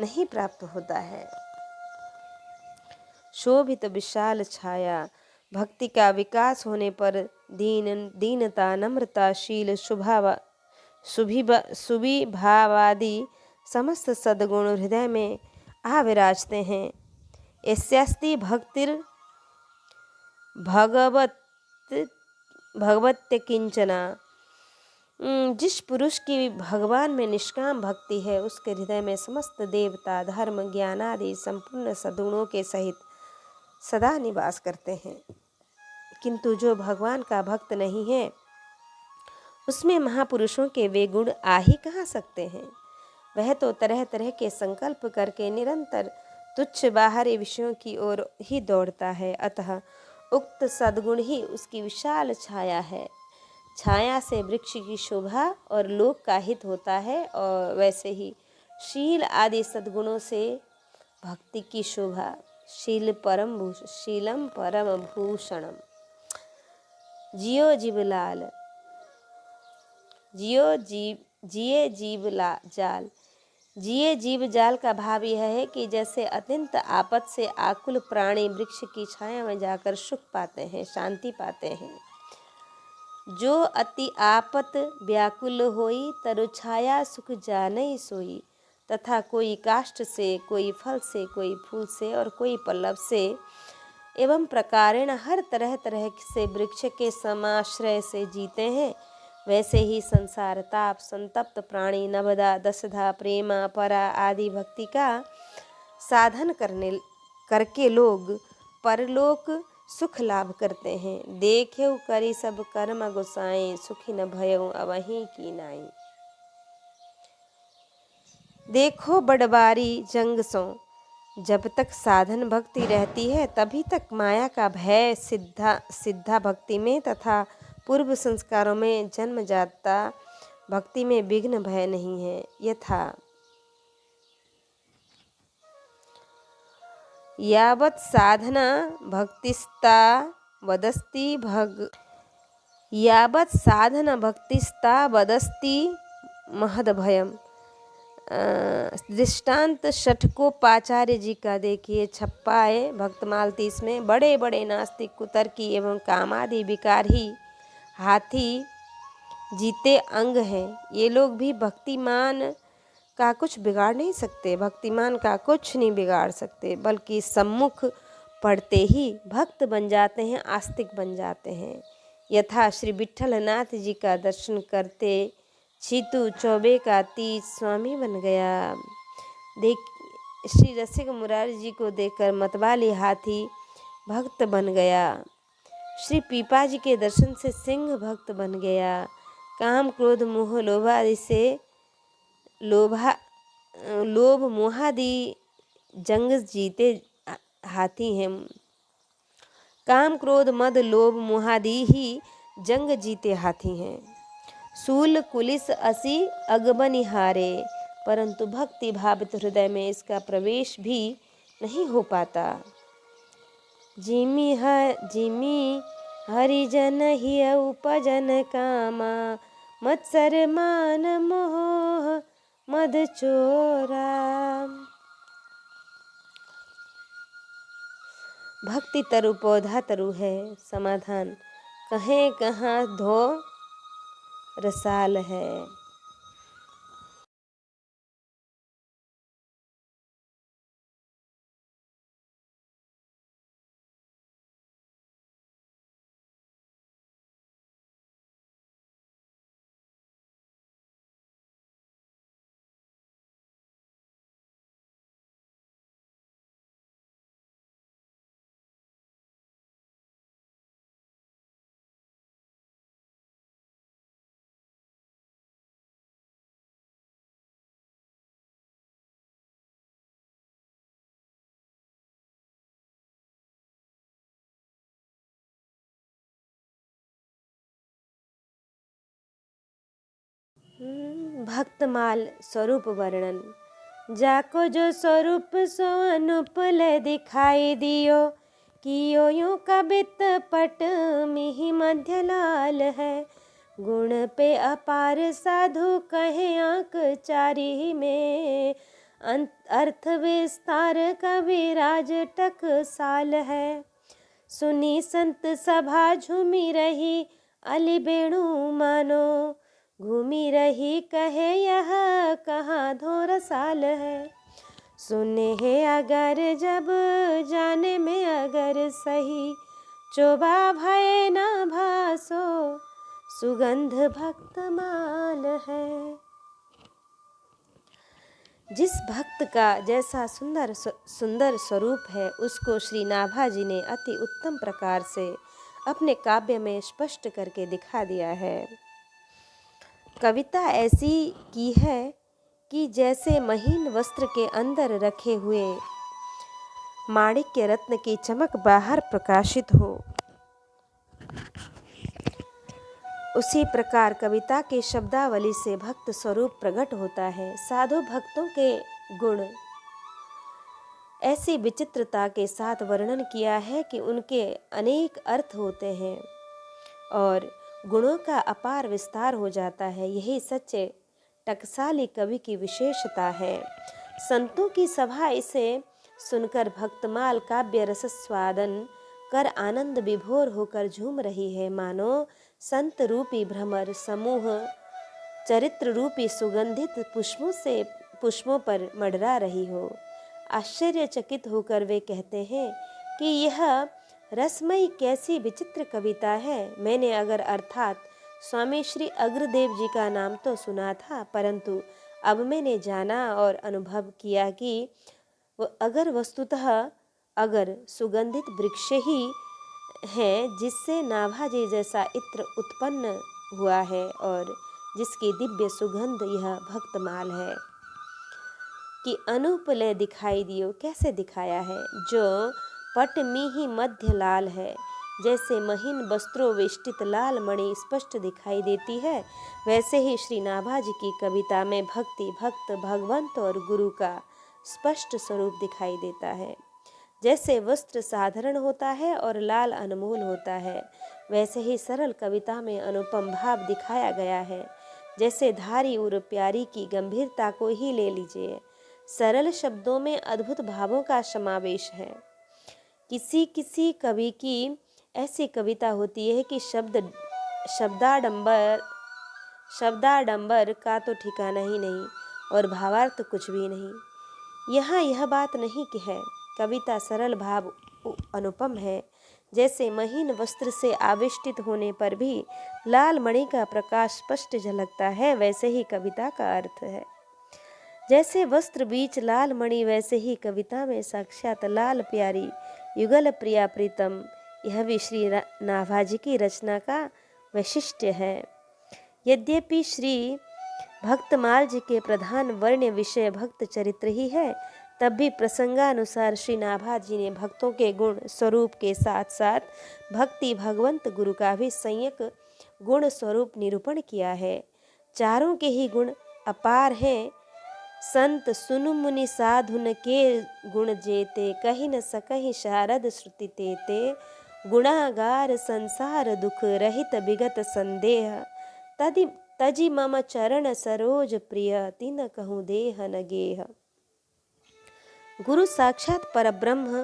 नहीं प्राप्त होता है। शोभित विशाल छाया, भक्ति का विकास होने पर दीनता, नम्रता, शील, सुविभावादि समस्त सद्गुण हृदय में आ विराजते हैं। यस्यास्ति भक्तिर भगवत्य किंचना, जिस पुरुष की भगवान में निष्काम भक्ति है उसके हृदय में समस्त देवता, धर्म, ज्ञान आदि संपूर्ण सद्गुणों के सहित सदा निवास करते हैं। किंतु जो भगवान का भक्त नहीं है उसमें महापुरुषों के वे गुण आ ही कहाँ सकते हैं। वह तो तरह तरह के संकल्प करके निरंतर तुच्छ बाहरी विषयों की ओर ही दौड़ता है। अतः उक्त सद्गुण ही उसकी विशाल छाया है। छाया से वृक्ष की शोभा और लोक का हित होता है, और वैसे ही शील आदि सद्गुणों से भक्ति की शोभा। शीलम परम भूषणम। जियो जिए जीव जाल, जिए जीव जाल का भाव यह है कि जैसे अत्यंत आपत से आकुल प्राणी वृक्ष की छाया में जाकर सुख पाते हैं, शांति पाते हैं। जो अति आपत व्याकुल होई, तरु छाया सुख जानई सोई। तथा कोई काष्ठ से, कोई फल से, कोई फूल से और कोई पल्लव से एवं प्रकारेण हर तरह तरह से वृक्ष के समाश्रय से जीते हैं, वैसे ही संसार ताप, संतप्त प्राणी, नवदा, दसधा, प्रेमा, परा आदि भक्ति का साधन करके लोग परलोक सुख लाभ करते हैं। देखेउ करी सब कर्म गुसाएं, सुखी न भयउ अवहीं की नाई। देखो बड़बारी जंग सो, जब तक साधन भक्ति रहती है तभी तक माया का भय सिद्धा भक्ति में तथा पूर्व संस्कारों में जन्म जाता भक्ति में विघ्न भय नहीं है। यथा यावत् साधना भक्तिस्ता वदस्ति महद भयम। दृष्टांत षटकोपाचार्य जी का देखिए, छप्पा है भक्तमाल 30 में। बड़े बड़े नास्तिक, कुतर्की एवं कामादि विकारी हाथी जीते अंग हैं। ये लोग भी भक्तिमान का कुछ बिगाड़ नहीं सकते, भक्तिमान का कुछ नहीं बिगाड़ सकते, बल्कि सम्मुख पढ़ते ही भक्त बन जाते हैं, आस्तिक बन जाते हैं। यथा श्री विट्ठलनाथ जी का दर्शन करते छीतू चौबे का तीज स्वामी बन गया। श्री रसिक मुरारी जी को देखकर मतवाली हाथी भक्त बन गया। श्री पीपा जी के दर्शन से सिंह भक्त बन गया। काम क्रोध मोह लोभादि से लोभ मोहादि जंग जीते हाथी हैं। काम क्रोध मद लोभ मोहादि ही जंग जीते हाथी हैं। सूल कुलिस असी अगबनिहारे, परंतु भक्ति भावित हृदय में इसका प्रवेश भी नहीं हो पाता। जिमी हरिजन ही उपजन कामा, मत्सर मान मोह मद चोरा। भक्ति तरु पौधा तरु है, समाधान कहें कहाँ धो रसाल है। भक्तमाल स्वरूप वर्णन। जाको जो स्वरूप सो अनुपल दिखाई दियो, कियो यूं कबित पट मिहि मध्य लाल है। गुण पे अपार साधु कहे आंक चारी में, अर्थ विस्तार कविराज टकसाल है। सुनी संत सभा झूमी रही, अली बेणु मानो, घूमी रही कहे यह कहाँ धो रसाल है। सुने है अगर जब जाने में अगर सही, चोबा भय ना भासो सुगंध भक्तमाल है। जिस भक्त का जैसा सुंदर स्वरूप है, उसको श्री नाभा जी ने अति उत्तम प्रकार से अपने काव्य में स्पष्ट करके दिखा दिया है। कविता ऐसी की है कि जैसे महीन वस्त्र के अंदर रखे हुए माणिक्य रत्न की चमक बाहर प्रकाशित हो, उसी प्रकार कविता की शब्दावली से भक्त स्वरूप प्रकट होता है। साधु भक्तों के गुण ऐसी विचित्रता के साथ वर्णन किया है कि उनके अनेक अर्थ होते हैं और गुणों का अपार विस्तार हो जाता है। यही सच्चे टकसाली कवि की विशेषता है। संतों की सभा इसे सुनकर भक्तमाल काव्य रस स्वादन कर आनंद विभोर होकर झूम रही है, मानो संत रूपी भ्रमर समूह चरित्र रूपी सुगंधित पुष्पों पर मंडरा रही हो। आश्चर्यचकित होकर वे कहते हैं कि यह रसमयी कैसी विचित्र कविता है। मैंने अगर अर्थात स्वामी श्री अग्रदेव जी का नाम तो सुना था, परंतु अब मैंने जाना और अनुभव किया कि अगर वस्तुतः अगर सुगंधित वृक्ष ही है जिससे नाभाजी जैसा इत्र उत्पन्न हुआ है और जिसकी दिव्य सुगंध यह भक्तमाल है कि अनुपलय दिखाई दियो। कैसे दिखाया है? जो पट मीही मध्य लाल है, जैसे महीन वस्त्रों वेष्टित लाल मणि स्पष्ट दिखाई देती है, वैसे ही श्री नाभाजी की कविता में भक्ति, भक्त, भगवंत और गुरु का स्पष्ट स्वरूप दिखाई देता है। जैसे वस्त्र साधारण होता है और लाल अनमोल होता है, वैसे ही सरल कविता में अनुपम भाव दिखाया गया है। जैसे धारी और प्यारी की गंभीरता को ही ले लीजिए, सरल शब्दों में अद्भुत भावों का समावेश है। किसी किसी कवि की ऐसी कविता होती है कि शब्दाडंबर का तो ठिकाना ही नहीं और भावार्थ कुछ भी नहीं। यहाँ यह बात नहीं कि है कविता सरल भाव अनुपम है। जैसे महीन वस्त्र से आविष्टित होने पर भी लाल मणि का प्रकाश स्पष्ट झलकता है, वैसे ही कविता का अर्थ है। जैसे वस्त्र बीच लाल मणि, वैसे ही कविता में साक्षात लाल प्यारी युगल प्रिया प्रीतम, यह भी श्री नाभाजी की रचना का वैशिष्ट्य है। यद्यपि श्री भक्तमाल जी के प्रधान वर्ण विषय भक्त चरित्र ही है, तब भी प्रसंगानुसार श्री नाभाजी ने भक्तों के गुण स्वरूप के साथ साथ भक्ति, भगवंत, गुरु का भी संयक गुण स्वरूप निरूपण किया है। चारों के ही गुण अपार हैं। संत सुनु मुनि साधुन के गुण जेते, कही न सकहि शारद श्रुति तेते, गुणागार संसार दुख रहित विगत संदेह, तजी मम चरण सरोज प्रिय, तिन कहूँ देह न गेह। गुरु साक्षात परब्रह्म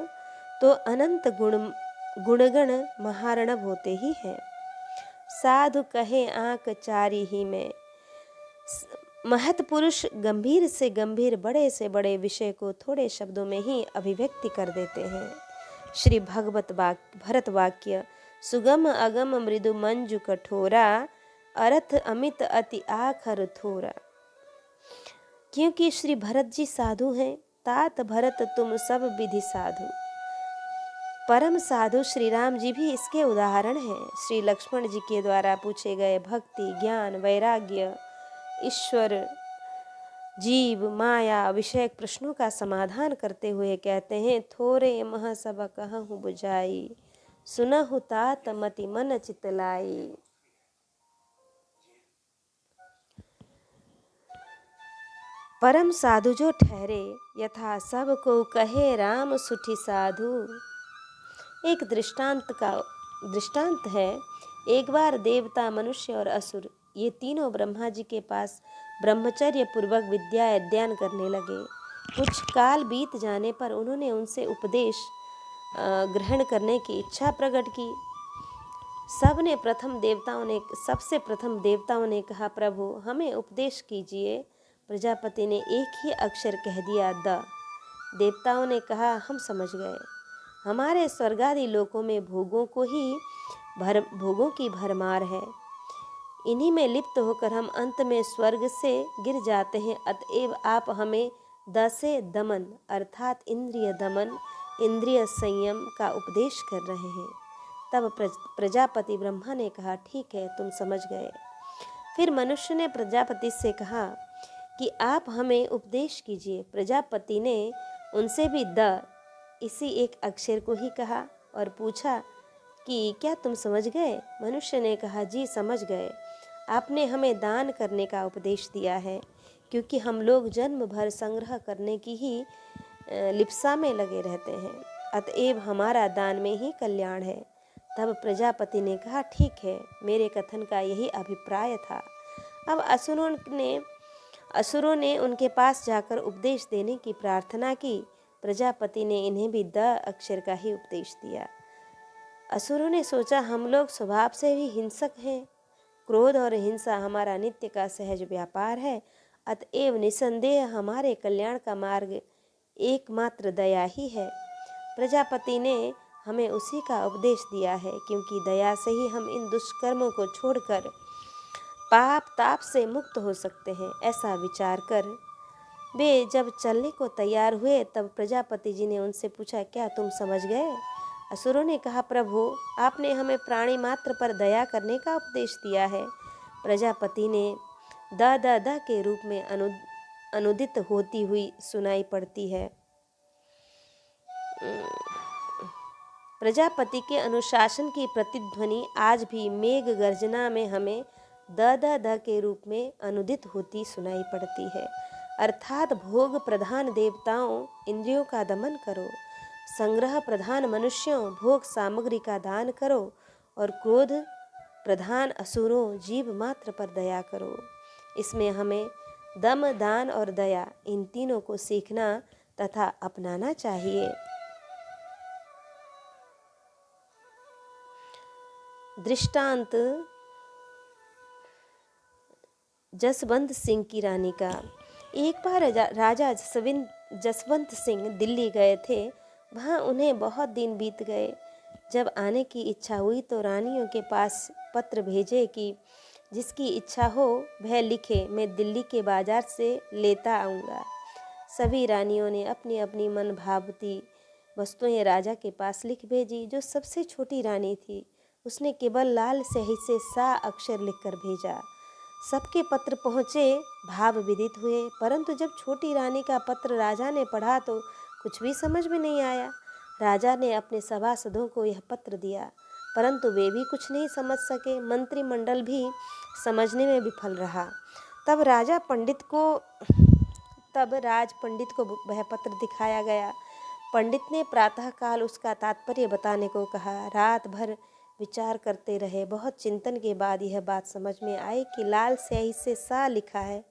तो अनंत गुणगण महार्णव होते ही हैं। साधु कहे आंक चारी ही में, महत पुरुष गंभीर से गंभीर, बड़े से बड़े विषय को थोड़े शब्दों में ही अभिव्यक्ति कर देते हैं। श्री भरत वाक्य, सुगम अगम मृदु मंजु कठोरा, अर्थ अमित अति आखर थोरा। क्योंकि श्री भरत जी साधु हैं, तात भरत तुम सब विधि साधु। परम साधु श्री राम जी भी इसके उदाहरण हैं। श्री लक्ष्मण जी के द्वारा पूछे गए भक्ति, ज्ञान, वैराग्य, ईश्वर, जीव, माया विषयक प्रश्नों का समाधान करते हुए कहते हैं, थोरे मह सब कहूँ बुझाई, सुनहु तात मति मन चितलाई। परम साधु जो ठहरे, यथा सब को कहे राम सुठी साधु। एक दृष्टांत है। एक बार देवता, मनुष्य और असुर ये तीनों ब्रह्मा जी के पास ब्रह्मचर्य पूर्वक विद्या अध्ययन करने लगे। कुछ काल बीत जाने पर उन्होंने उनसे उपदेश ग्रहण करने की इच्छा प्रकट की। सबसे प्रथम देवताओं ने कहा, प्रभु हमें उपदेश कीजिए। प्रजापति ने एक ही अक्षर कह दिया, द। देवताओं ने कहा, हम समझ गए। हमारे स्वर्गादि लोकों में भोगों की भरमार है। इन्हीं में लिप्त होकर हम अंत में स्वर्ग से गिर जाते हैं। अतएव आप हमें द से दमन अर्थात इंद्रिय दमन, इंद्रिय संयम का उपदेश कर रहे हैं। तब प्रजापति ब्रह्मा ने कहा, ठीक है, तुम समझ गए। फिर मनुष्य ने प्रजापति से कहा कि आप हमें उपदेश कीजिए। प्रजापति ने उनसे भी द इसी एक अक्षर को ही कहा और पूछा कि क्या तुम समझ गए? मनुष्य ने कहा, जी समझ गए। आपने हमें दान करने का उपदेश दिया है, क्योंकि हम लोग जन्म भर संग्रह करने की ही लिप्सा में लगे रहते हैं। अतएव हमारा दान में ही कल्याण है। तब प्रजापति ने कहा, ठीक है, मेरे कथन का यही अभिप्राय था। अब असुरों ने असुरों ने उनके पास जाकर उपदेश देने की प्रार्थना की। प्रजापति ने इन्हें भी द अक्षर का ही उपदेश दिया। असुरों ने सोचा, हम लोग स्वभाव से भी हिंसक हैं, क्रोध और हिंसा हमारा नित्य का सहज व्यापार है, अतएव निसंदेह हमारे कल्याण का मार्ग एकमात्र दया ही है। प्रजापति ने हमें उसी का उपदेश दिया है, क्योंकि दया से ही हम इन दुष्कर्मों को छोड़कर पाप ताप से मुक्त हो सकते हैं। ऐसा विचार कर वे जब चलने को तैयार हुए, तब प्रजापति जी ने उनसे पूछा, क्या तुम समझ गए? असुरों ने कहा, प्रभु, आपने हमें प्राणी मात्र पर दया करने का उपदेश दिया है। प्रजापति ने द के रूप में अनुदित होती हुई सुनाई पड़ती है। प्रजापति के अनुशासन की प्रतिध्वनि आज भी मेघ गर्जना में हमें द के रूप में अनुदित होती सुनाई पड़ती है। अर्थात भोग प्रधान देवताओं इंद्रियों का दमन करो, संग्रह प्रधान मनुष्यों भोग सामग्री का दान करो, और क्रोध प्रधान असुरों जीव मात्र पर दया करो। इसमें हमें दम, दान और दया इन तीनों को सीखना तथा अपनाना चाहिए। दृष्टांत जसवंत सिंह की रानी का। एक बार राजा जसवंत सिंह दिल्ली गए थे। वहाँ उन्हें बहुत दिन बीत गए। जब आने की इच्छा हुई तो रानियों के पास पत्र भेजे कि जिसकी इच्छा हो वह लिखे, मैं दिल्ली के बाजार से लेता आऊँगा। सभी रानियों ने अपनी अपनी मन भावती वस्तुएं राजा के पास लिख भेजी। जो सबसे छोटी रानी थी, उसने केवल लाल स्याही से सा अक्षर लिखकर भेजा। सबके पत्र पहुँचे, भाव विदित हुए, परंतु जब छोटी रानी का पत्र राजा ने पढ़ा तो कुछ भी समझ में नहीं आया। राजा ने अपने सभासदों को यह पत्र दिया, परंतु वे भी कुछ नहीं समझ सके। मंत्रिमंडल भी समझने में विफल रहा। तब राज पंडित को वह पत्र दिखाया गया। पंडित ने प्रातःकाल उसका तात्पर्य बताने को कहा। रात भर विचार करते रहे। बहुत चिंतन के बाद यह बात समझ में आई कि लाल स्याही से सा लिखा है,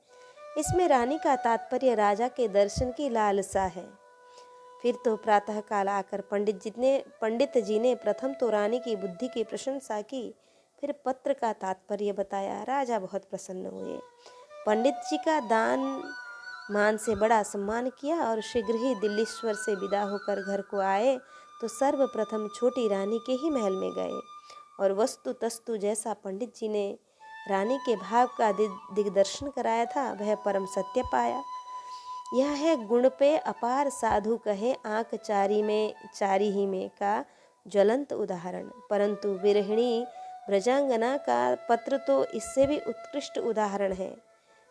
इसमें रानी का तात्पर्य राजा के दर्शन की लालसा है। फिर तो प्रातःकाल आकर पंडित जी ने प्रथम तो रानी की बुद्धि की प्रशंसा की, फिर पत्र का तात्पर्य बताया। राजा बहुत प्रसन्न हुए। पंडित जी का दान मान से बड़ा सम्मान किया और शीघ्र ही दिल्लीश्वर से विदा होकर घर को आए तो सर्वप्रथम छोटी रानी के ही महल में गए और वस्तु तस्तु जैसा पंडित जी ने रानी के भाव का दिग्दर्शन कराया था वह परम सत्य पाया। यह है गुण पे अपार साधु कहे आंख चारी ही में का ज्वलंत उदाहरण। परंतु विरहिणी ब्रजांगना का पत्र तो इससे भी उत्कृष्ट उदाहरण है।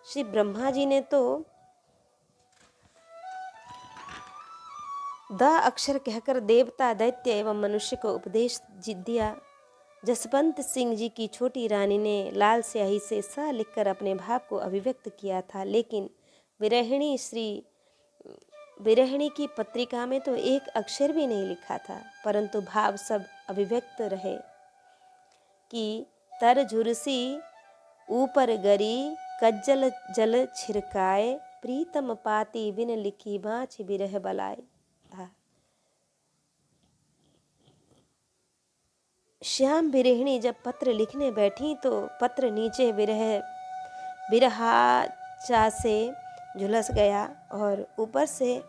श्री ब्रह्मा जी ने तो द अक्षर कहकर देवता, दैत्य एवं मनुष्य को उपदेश दिया। जसवंत सिंह जी की छोटी रानी ने लाल स्याही से स लिखकर अपने भाव को अभिव्यक्त किया था, लेकिन विरहिणी की पत्रिका में तो एक अक्षर भी नहीं लिखा था, परंतु भाव सब अभिव्यक्त रहे कि तर झुरसी ऊपर गरी कज्जल जल छिरकाए प्रीतम पाती बिन लिखी बाँच बिरह बलाए। श्याम विरहिणी जब पत्र लिखने बैठी तो पत्र नीचे बिरहाचा से झुलस गया और ऊपर से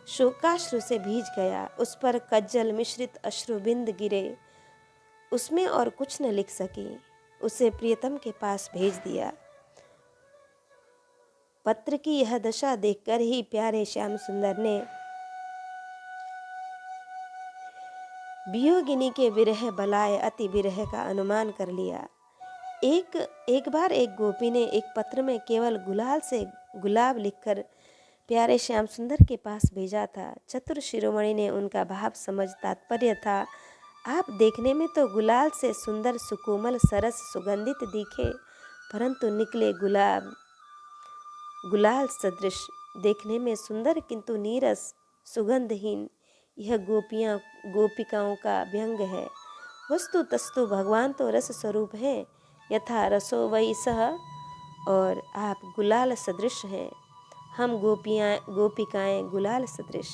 शोकाश्रु से भीज गया। उस पर कज्जल मिश्रित अश्रुबिंद गिरे। उसमें और कुछ न लिख सकी। उसे प्रियतम के पास भेज दिया। पत्र की यह दशा देखकर ही प्यारे श्याम सुंदर ने वियोगिनी के विरह बलाए अति विरह का अनुमान कर लिया। एक बार एक गोपी ने एक पत्र में केवल गुलाल से गुलाब लिखकर प्यारे श्याम सुंदर के पास भेजा था। चतुर शिरोमणि ने उनका भाव समझ तात्पर्य था, आप देखने में तो गुलाल से सुंदर सुकोमल सरस सुगंधित दिखे, परंतु निकले गुलाल सदृश, देखने में सुंदर किंतु नीरस सुगंधहीन। यह गोपिकाओं का व्यंग है। वस्तु तस्तु भगवान तो रस स्वरूप है, यथा रसो वही सह, और आप गुलाल सदृश हैं, हम गोपिकाएं गुलाल सदृश।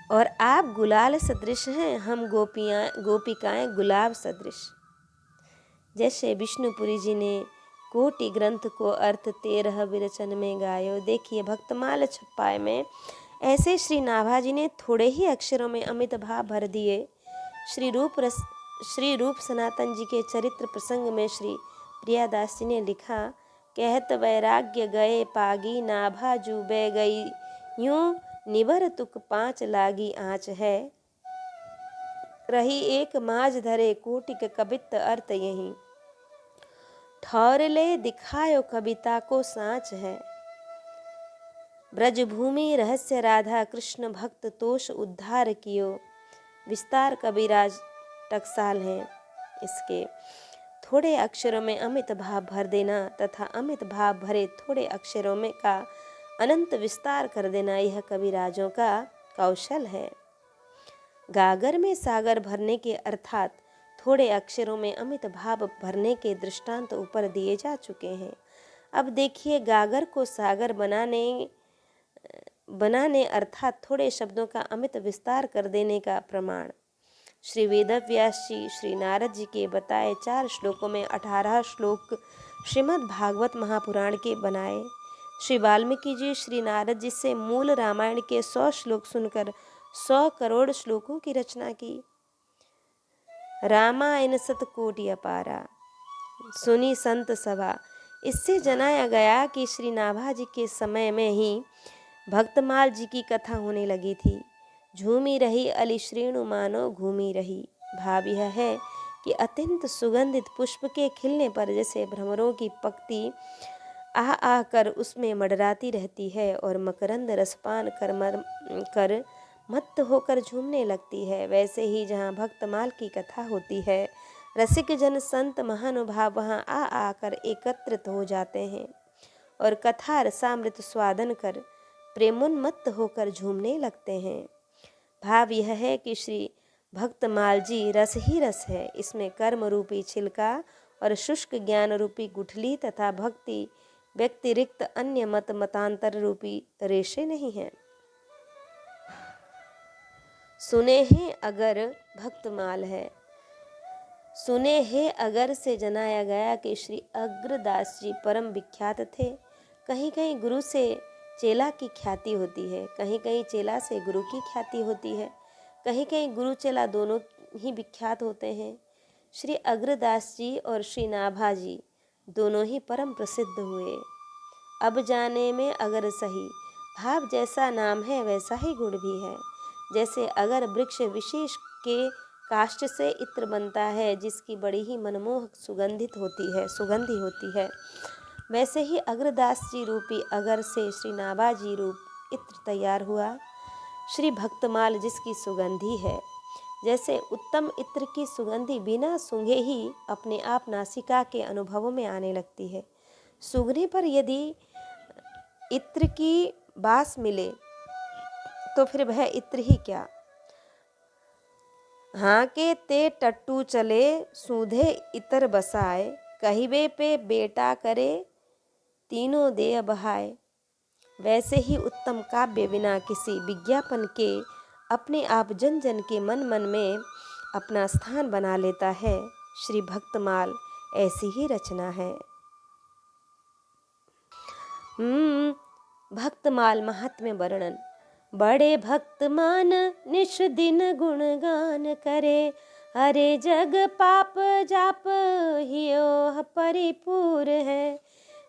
और आप गुलाल सदृश हैं, हम गोपिकाएं गुलाब सदृश। जैसे विष्णुपुरी जी ने कोटि ग्रंथ को अर्थ 13 विरचन में गायो। देखिए भक्तमाल छप्पाय में ऐसे श्री नाभाजी ने थोड़े ही अक्षरों में अमित भाव भर दिए। श्री रूप सनातन जी के चरित्र प्रसंग में श्री प्रियादास जी ने लिखा, कहत वैराग्य गए पागी, नाभा जूबे गई यूं, निबर तुक 5 लागी आँच है, रही एक माज धरे कोटिक कबित अर्थ यही, ठौर ले दिखायो कविता को सांच है। ब्रजभूमि रहस्य राधा कृष्ण भक्त तोष उद्धार कियो, विस्तार कविराज टकसाल है। इसके थोड़े अक्षरों में अमित भाव भर देना तथा अमिट भाव भरे थोड़े अक्षरों में का अनंत विस्तार कर देना, यह कविराजों का कौशल है। गागर में सागर भरने के अर्थात थोड़े अक्षरों में अमित भाव भरने के दृष्टांत ऊपर दिए जा चुके हैं। अब देखिए गागर को सागर बनाने अर्थात थोड़े शब्दों का अमित विस्तार कर देने का प्रमाण। श्री वेदव्यास जी श्री नारद जी के बताए 4 श्लोकों में 18 श्लोक श्रीमद् भागवत महापुराण के बनाए। श्री वाल्मीकि जी श्री नारद जी से मूल रामायण के 100 श्लोक सुनकर 100 करोड़ श्लोकों की रचना की। रामायण 7 कोटि अपारा, सुनी संत सभा। इससे जनाया गया कि श्री नाभा जी के समय में ही भक्तमाल जी की कथा होने लगी थी। झूमी रही अली श्रेणु मानो घूमी रही। भाव यह है कि अत्यंत सुगंधित पुष्प के खिलने पर जैसे भ्रमरों की पक्ति आ कर उसमें मडराती रहती है और मकरंद रसपान कर मत्त होकर झूमने लगती है, वैसे ही जहाँ भक्तमाल की कथा होती है रसिक जन संत महानुभाव वहाँ आकर एकत्रित हो जाते हैं और कथा रसामृत स्वादन कर प्रेमोन्मत्त होकर झूमने लगते हैं। भाव यह है कि श्री भक्तमाल जी रस ही रस है, इसमें कर्म रूपी छिलका और शुष्क ज्ञान रूपी गुठली तथा भक्ति व्यतिरिक्त अन्य मतांतर रूपी रेशे नहीं हैं। सुने हैं अगर भक्तमाल है। सुने हैं अगर से जनाया गया कि श्री अग्रदास जी परम विख्यात थे। कहीं कहीं गुरु से चेला की ख्याति होती है, कहीं कहीं चेला से गुरु की ख्याति होती है, कहीं कहीं गुरु चेला दोनों ही विख्यात होते हैं। श्री अग्रदास जी और श्री नाभा जी दोनों ही परम प्रसिद्ध हुए। अब जाने में अगर सही, भाव जैसा नाम है वैसा ही गुण भी है। जैसे अगर वृक्ष विशेष के काष्ठ से इत्र बनता है जिसकी बड़ी ही मनमोहक सुगंधी होती है, वैसे ही अग्रदास जी रूपी अगर से श्री नाभा जी रूप इत्र तैयार हुआ। श्री भक्तमाल जिसकी सुगंधी है, जैसे उत्तम इत्र की सुगंधी बिना सूंघे ही अपने आप नासिका के अनुभवों में आने लगती है। सूंघने पर यदि इत्र की बास मिले तो फिर वह इत्र ही क्या। हाँ के ते टट्टू चले सूधे इतर बसाए, कहिबे पे बेटा करे तीनों देह बहाए। वैसे ही उत्तम काव्य बिना किसी विज्ञापन के अपने आप जन जन के मन मन में अपना स्थान बना लेता है। श्री भक्तमाल ऐसी ही रचना है। भक्तमाल महात्म्य वर्णन। बड़े भक्तमान निश दिन गुणगान करे, हरे जग पाप जाप हियो परिपूर है।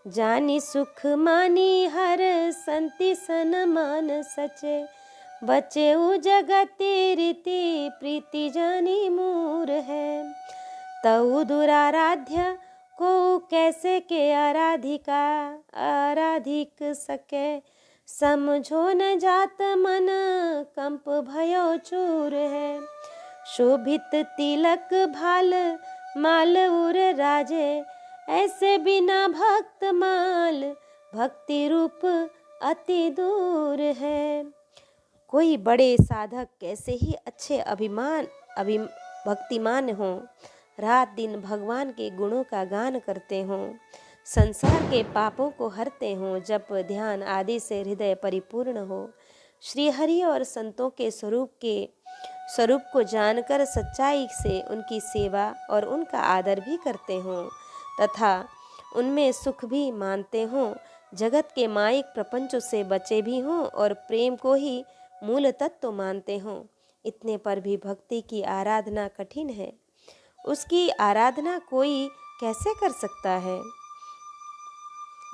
जानी सुख मानी हर संति सनमान सचे, बचे उ जगति रीति प्रीति जानी मूर है। तऊ दुराराध्य को कैसे के आराधिक सके, समझो न जात मन कंप भयो चूर है। शोभित तिलक भाल माल उर राजे, ऐसे बिना भक्त माल भक्ति रूप अति दूर है। कोई बड़े साधक कैसे ही अच्छे भक्तिमान हों, रात दिन भगवान के गुणों का गान करते हों, संसार के पापों को हरते हों, जप ध्यान आदि से हृदय परिपूर्ण हो, श्री हरि और संतों के स्वरूप को जानकर सच्चाई से उनकी सेवा और उनका आदर भी करते हों तथा उनमें सुख भी मानते हों, जगत के मायिक प्रपंचों से बचे भी हों और प्रेम को ही मूल तत्व मानते हों, इतने पर भी भक्ति की आराधना कठिन है। उसकी आराधना कोई कैसे कर सकता है?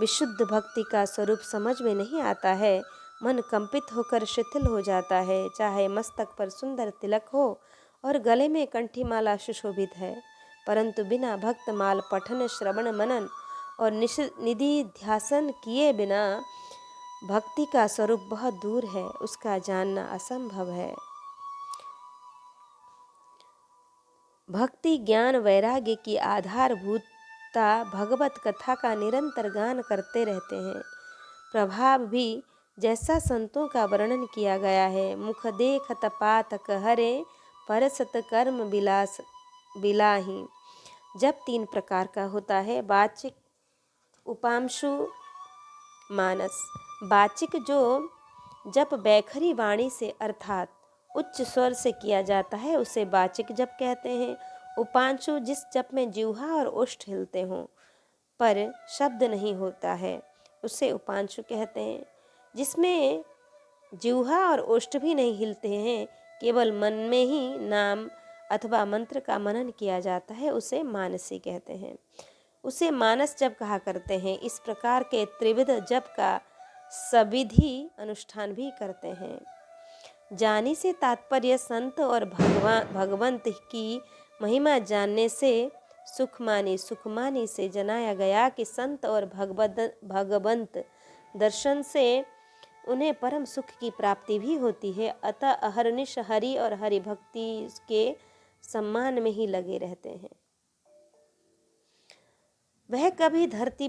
विशुद्ध भक्ति का स्वरूप समझ में नहीं आता है। मन कंपित होकर शिथिल हो जाता है, चाहे मस्तक पर सुंदर तिलक हो और गले में कंठीमाला सुशोभित है, परंतु बिना भक्त माल पठन श्रवण मनन और निधि ध्यासन किए बिना भक्ति का स्वरूप बहुत दूर है, उसका जानना असंभव है। भक्ति ज्ञान वैराग्य की आधारभूतता भगवत कथा का निरंतर गान करते रहते हैं। प्रभाव भी जैसा संतों का वर्णन किया गया है, मुख देखत पातक हरे परसत कर्म बिलाही। जब 3 प्रकार का होता है, वाचिक, उपांशु, मानस। वाचिक जो जप बैखरी वाणी से अर्थात उच्च स्वर से किया जाता है उसे वाचिक जप कहते हैं। उपांशु जिस जप में जिह्वा और ओष्ठ हिलते हों पर शब्द नहीं होता है उसे उपांशु कहते हैं। जिसमें जिह्वा और ओष्ठ भी नहीं हिलते हैं, केवल मन में ही नाम अथवा मंत्र का मनन किया जाता है, उसे मानसी कहते हैं। उसे मानस जप कहा करते हैं। इस प्रकार के त्रिविध जप का सविधि अनुष्ठान भी करते हैं। जानी से तात्पर्य संत और भगवंत की महिमा जानने से सुखमानी से जनाया गया कि संत और भगवंत दर्शन से उन्हें परम सुख की प्राप्ति भी होती है। अतः अहर्निश हरि और हरि भक्ति के सम्मान में ही लगे रहते हैं। वह कभी धरती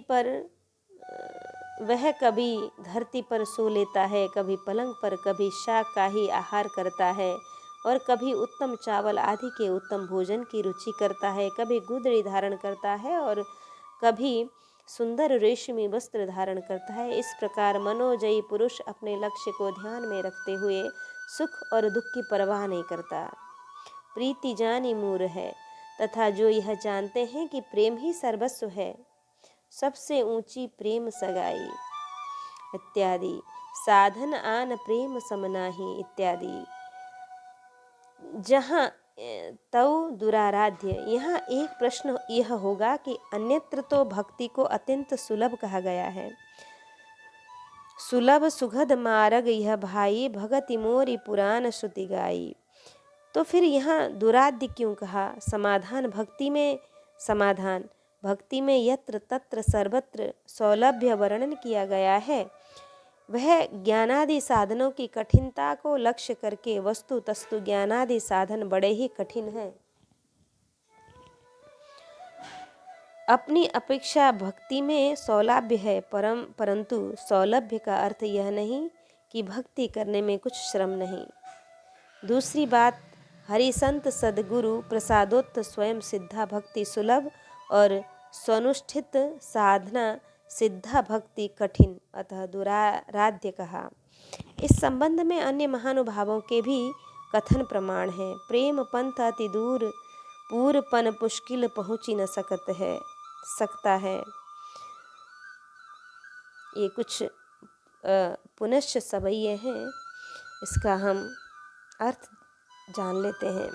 पर सो लेता है, कभी पलंग पर, कभी शाकाही आहार करता है और कभी उत्तम चावल आदि के उत्तम भोजन की रुचि करता है, कभी गुदड़ी धारण करता है और कभी सुंदर रेशमी वस्त्र धारण करता है। इस प्रकार मनोजयी पुरुष अपने लक्ष्य को ध्यान में रखते हुए सुख और दुख की परवाह नहीं करता। प्रीति जानी मूर है तथा जो यह जानते हैं कि प्रेम ही सर्वस्व है, सबसे ऊंची प्रेम सगाई इत्यादि, साधन आन प्रेम समनाही इत्यादि। जहाँ तव दुराराध्य, यहाँ एक प्रश्न यह होगा कि अन्यत्र तो भक्ति को अत्यंत सुलभ कहा गया है। सुलभ सुगध मार्ग यह भाई, भगति मोरी पुराण श्रुति गाई। तो फिर यहाँ दुराध्य क्यों कहा? समाधान भक्ति में यत्र तत्र सर्वत्र सौलभ्य वर्णन किया गया है, वह ज्ञानादि साधनों की कठिनता को लक्ष्य करके वस्तु तस्तु ज्ञानादि साधन बड़े ही कठिन हैं। अपनी अपेक्षा भक्ति में सौलभ्य है, परंतु सौलभ्य का अर्थ यह नहीं कि भक्ति करने में कुछ श्रम नहीं। दूसरी बात, हरिसंत सद्गुरु प्रसादोत्त स्वयं सिद्धा भक्ति सुलभ और स्वनुष्ठित साधना सिद्धा भक्ति कठिन, अतः दुराराध्य कहा। इस संबंध में अन्य महानुभावों के भी कथन प्रमाण है। प्रेम पंथ अति दूर, पूरपन पुष्किल पहुँची न सकता है। ये कुछ पुनश्च सवैये हैं, इसका हम अर्थ जान लेते हैं।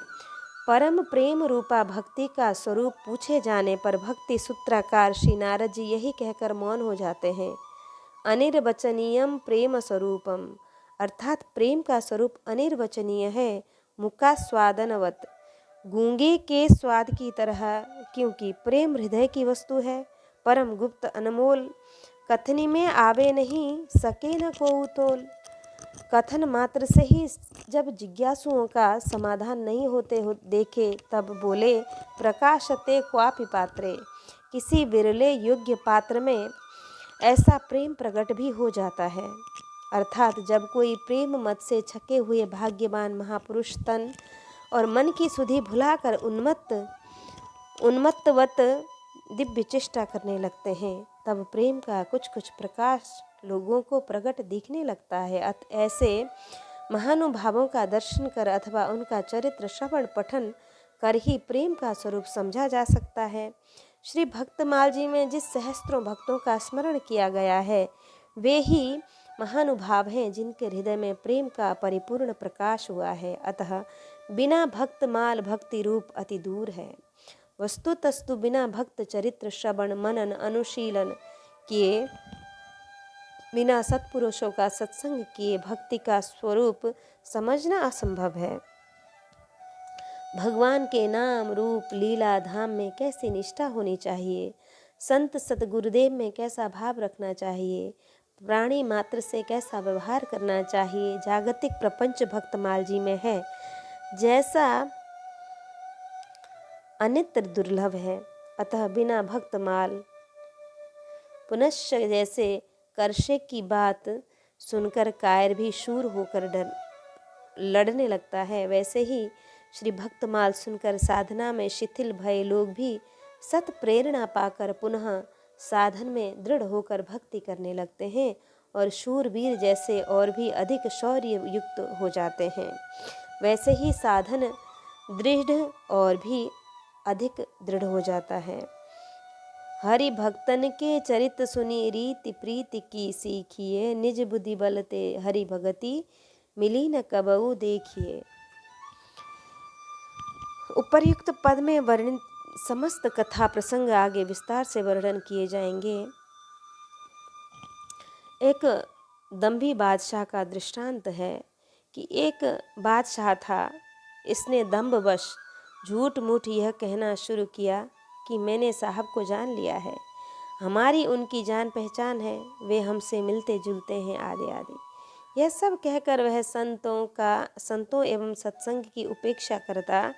परम प्रेम रूपा भक्ति का स्वरूप पूछे जाने पर भक्ति सूत्रकार श्री नारद जी यही कहकर मौन हो जाते हैं। अनिर्वचनीयम प्रेम स्वरूपम, अर्थात प्रेम का स्वरूप अनिर्वचनीय है, मुक्का स्वादनवत, गूंगे के स्वाद की तरह, क्योंकि प्रेम हृदय की वस्तु है, परम गुप्त अनमोल, कथनी में आवे नहीं सके न को तोल। कथन मात्र से ही जब जिज्ञासुओं का समाधान नहीं होते देखे तब बोले, प्रकाशते क्वापि पात्रे, किसी विरले योग्य पात्र में ऐसा प्रेम प्रकट भी हो जाता है। अर्थात जब कोई प्रेम मत से छके हुए भाग्यवान महापुरुष तन और मन की सुधि भुलाकर उन्मत्तवत दिव्य चेष्टा करने लगते हैं, तब प्रेम का कुछ कुछ प्रकाश लोगों को प्रकट दिखने लगता है। ऐसे महानुभावों का दर्शन कर अथवा उनका चरित्र श्रवण पठन कर ही प्रेम का स्वरूप समझा जा सकता है। श्री भक्तमाल जी में जिस सहस्त्रों भक्तों का स्मरण किया गया है, वे ही महानुभाव हैं जिनके हृदय में प्रेम का परिपूर्ण प्रकाश हुआ है। अतः बिना भक्तमाल भक्ति रूप अति दूर है। वस्तुतस्तु बिना भक्त चरित्र श्रवण मनन अनुशीलन किए, बिना सत्पुरुषों का सत्संग किए भक्ति का स्वरूप समझना असंभव है। भगवान के नाम रूप लीला धाम में कैसी निष्ठा होनी चाहिए, संत सतगुरुदेव में कैसा भाव रखना चाहिए, प्राणी मात्र से कैसा व्यवहार करना चाहिए, जागतिक प्रपंच भक्तमाल जी में है जैसा अन्यत्र दुर्लभ है। अतः बिना भक्तमाल पुनश्च जैसे करशे की बात सुनकर कायर भी शूर होकर लड़ने लगता है, वैसे ही श्री भक्तमाल सुनकर साधना में शिथिल भय लोग भी सत प्रेरणा पाकर पुनः साधन में दृढ़ होकर भक्ति करने लगते हैं और शूरवीर जैसे और भी अधिक शौर्य युक्त हो जाते हैं। वैसे ही साधन दृढ़ और भी अधिक दृढ़ हो जाता है। हरि भक्तन के चरित सुनी रीति प्रीति की सीखिए, निज बुद्धि बलते हरि भगति मिली न कबहु देखिए। उपर्युक्त पद में वर्णित समस्त कथा प्रसंग आगे विस्तार से वर्णन किए जाएंगे। एक दंभी बादशाह का दृष्टांत है कि एक बादशाह था, इसने दंभवश झूठ मूठ यह कहना शुरू किया कि मैंने साहब को जान लिया है, हमारी उनकी जान पहचान है, वे हमसे मिलते जुलते हैं आदि आदि। यह सब कहकर वह संतों एवं सत्संग की उपेक्षा करता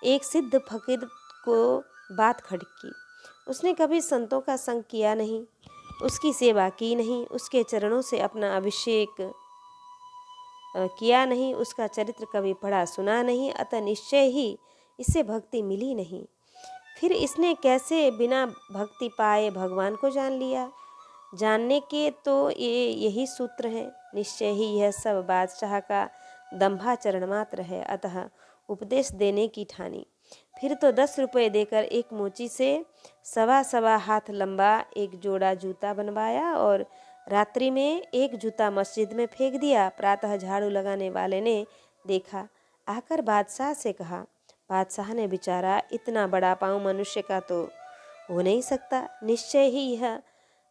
एक सिद्ध फकीर को बात खटकी। उसने कभी संतों का संग किया नहीं, उसकी सेवा की नहीं, उसके चरणों से अपना अभिषेक किया नहीं, उसका चरित्र कभी पढ़ा सुना नहीं, अतः निश्चय ही इससे भक्ति मिली नहीं। फिर इसने कैसे बिना भक्ति पाए भगवान को जान लिया? जानने के तो यही सूत्र है। निश्चय ही यह सब बादशाह का दंभाचरण मात्र है। अतः उपदेश देने की ठानी। फिर तो 10 रुपये देकर एक मोची से सवा हाथ लंबा एक जोड़ा जूता बनवाया और रात्रि में एक जूता मस्जिद में फेंक दिया। प्रातः झाड़ू लगाने वाले ने देखा, आकर बादशाह से कहा। बादशाह ने विचारा, इतना बड़ा पाँव मनुष्य का तो हो नहीं सकता, निश्चय ही यह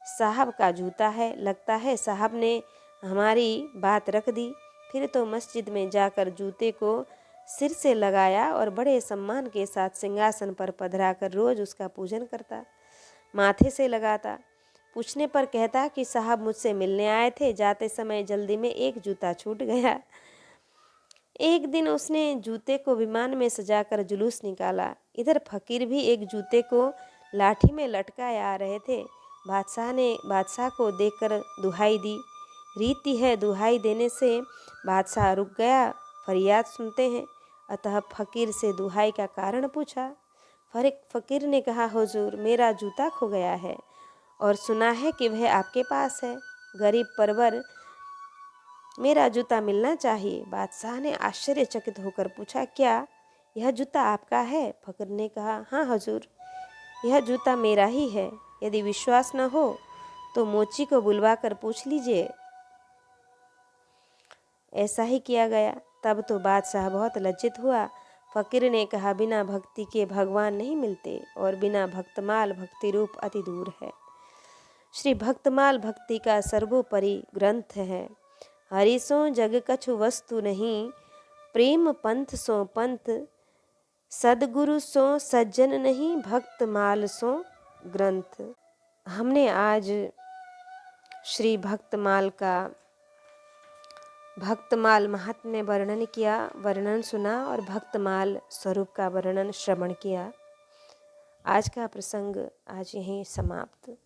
साहब का जूता है। लगता है साहब ने हमारी बात रख दी। फिर तो मस्जिद में जाकर जूते को सिर से लगाया और बड़े सम्मान के साथ सिंहासन पर पधराकर रोज उसका पूजन करता, माथे से लगाता। पूछने पर कहता कि साहब मुझसे मिलने आए थे, जाते समय जल्दी में एक जूता छूट गया। एक दिन उसने जूते को विमान में सजाकर जुलूस निकाला। इधर फकीर भी एक जूते को लाठी में लटकाए आ रहे थे। बादशाह को देखकर दुहाई दी। रीति है, दुहाई देने से बादशाह रुक गया, फरियाद सुनते हैं। अतः फकीर से दुहाई का कारण पूछा। फकीर ने कहा, हुजूर मेरा जूता खो गया है और सुना है कि वह आपके पास है, गरीब परवर मेरा जूता मिलना चाहिए। बादशाह ने आश्चर्यचकित होकर पूछा, क्या यह जूता आपका है? फकीर ने कहा, हाँ हुजूर, यह जूता मेरा ही है। यदि विश्वास न हो तो मोची को बुलवा कर पूछ लीजिए। ऐसा ही किया गया। तब तो बादशाह बहुत लज्जित हुआ। फकीर ने कहा, बिना भक्ति के भगवान नहीं मिलते और बिना भक्तमाल भक्ति रूप अति दूर है। श्री भक्तमाल भक्ति का सर्वोपरि ग्रंथ है। हरि सो जग कछु वस्तु नहीं, प्रेम पंथ सो पंथ, सदगुरु सो सज्जन नहीं, भक्तमाल सो ग्रंथ। हमने आज श्री भक्तमाल महात्म्य वर्णन सुना और भक्तमाल स्वरूप का वर्णन श्रवण किया। आज का प्रसंग आज यहीं समाप्त।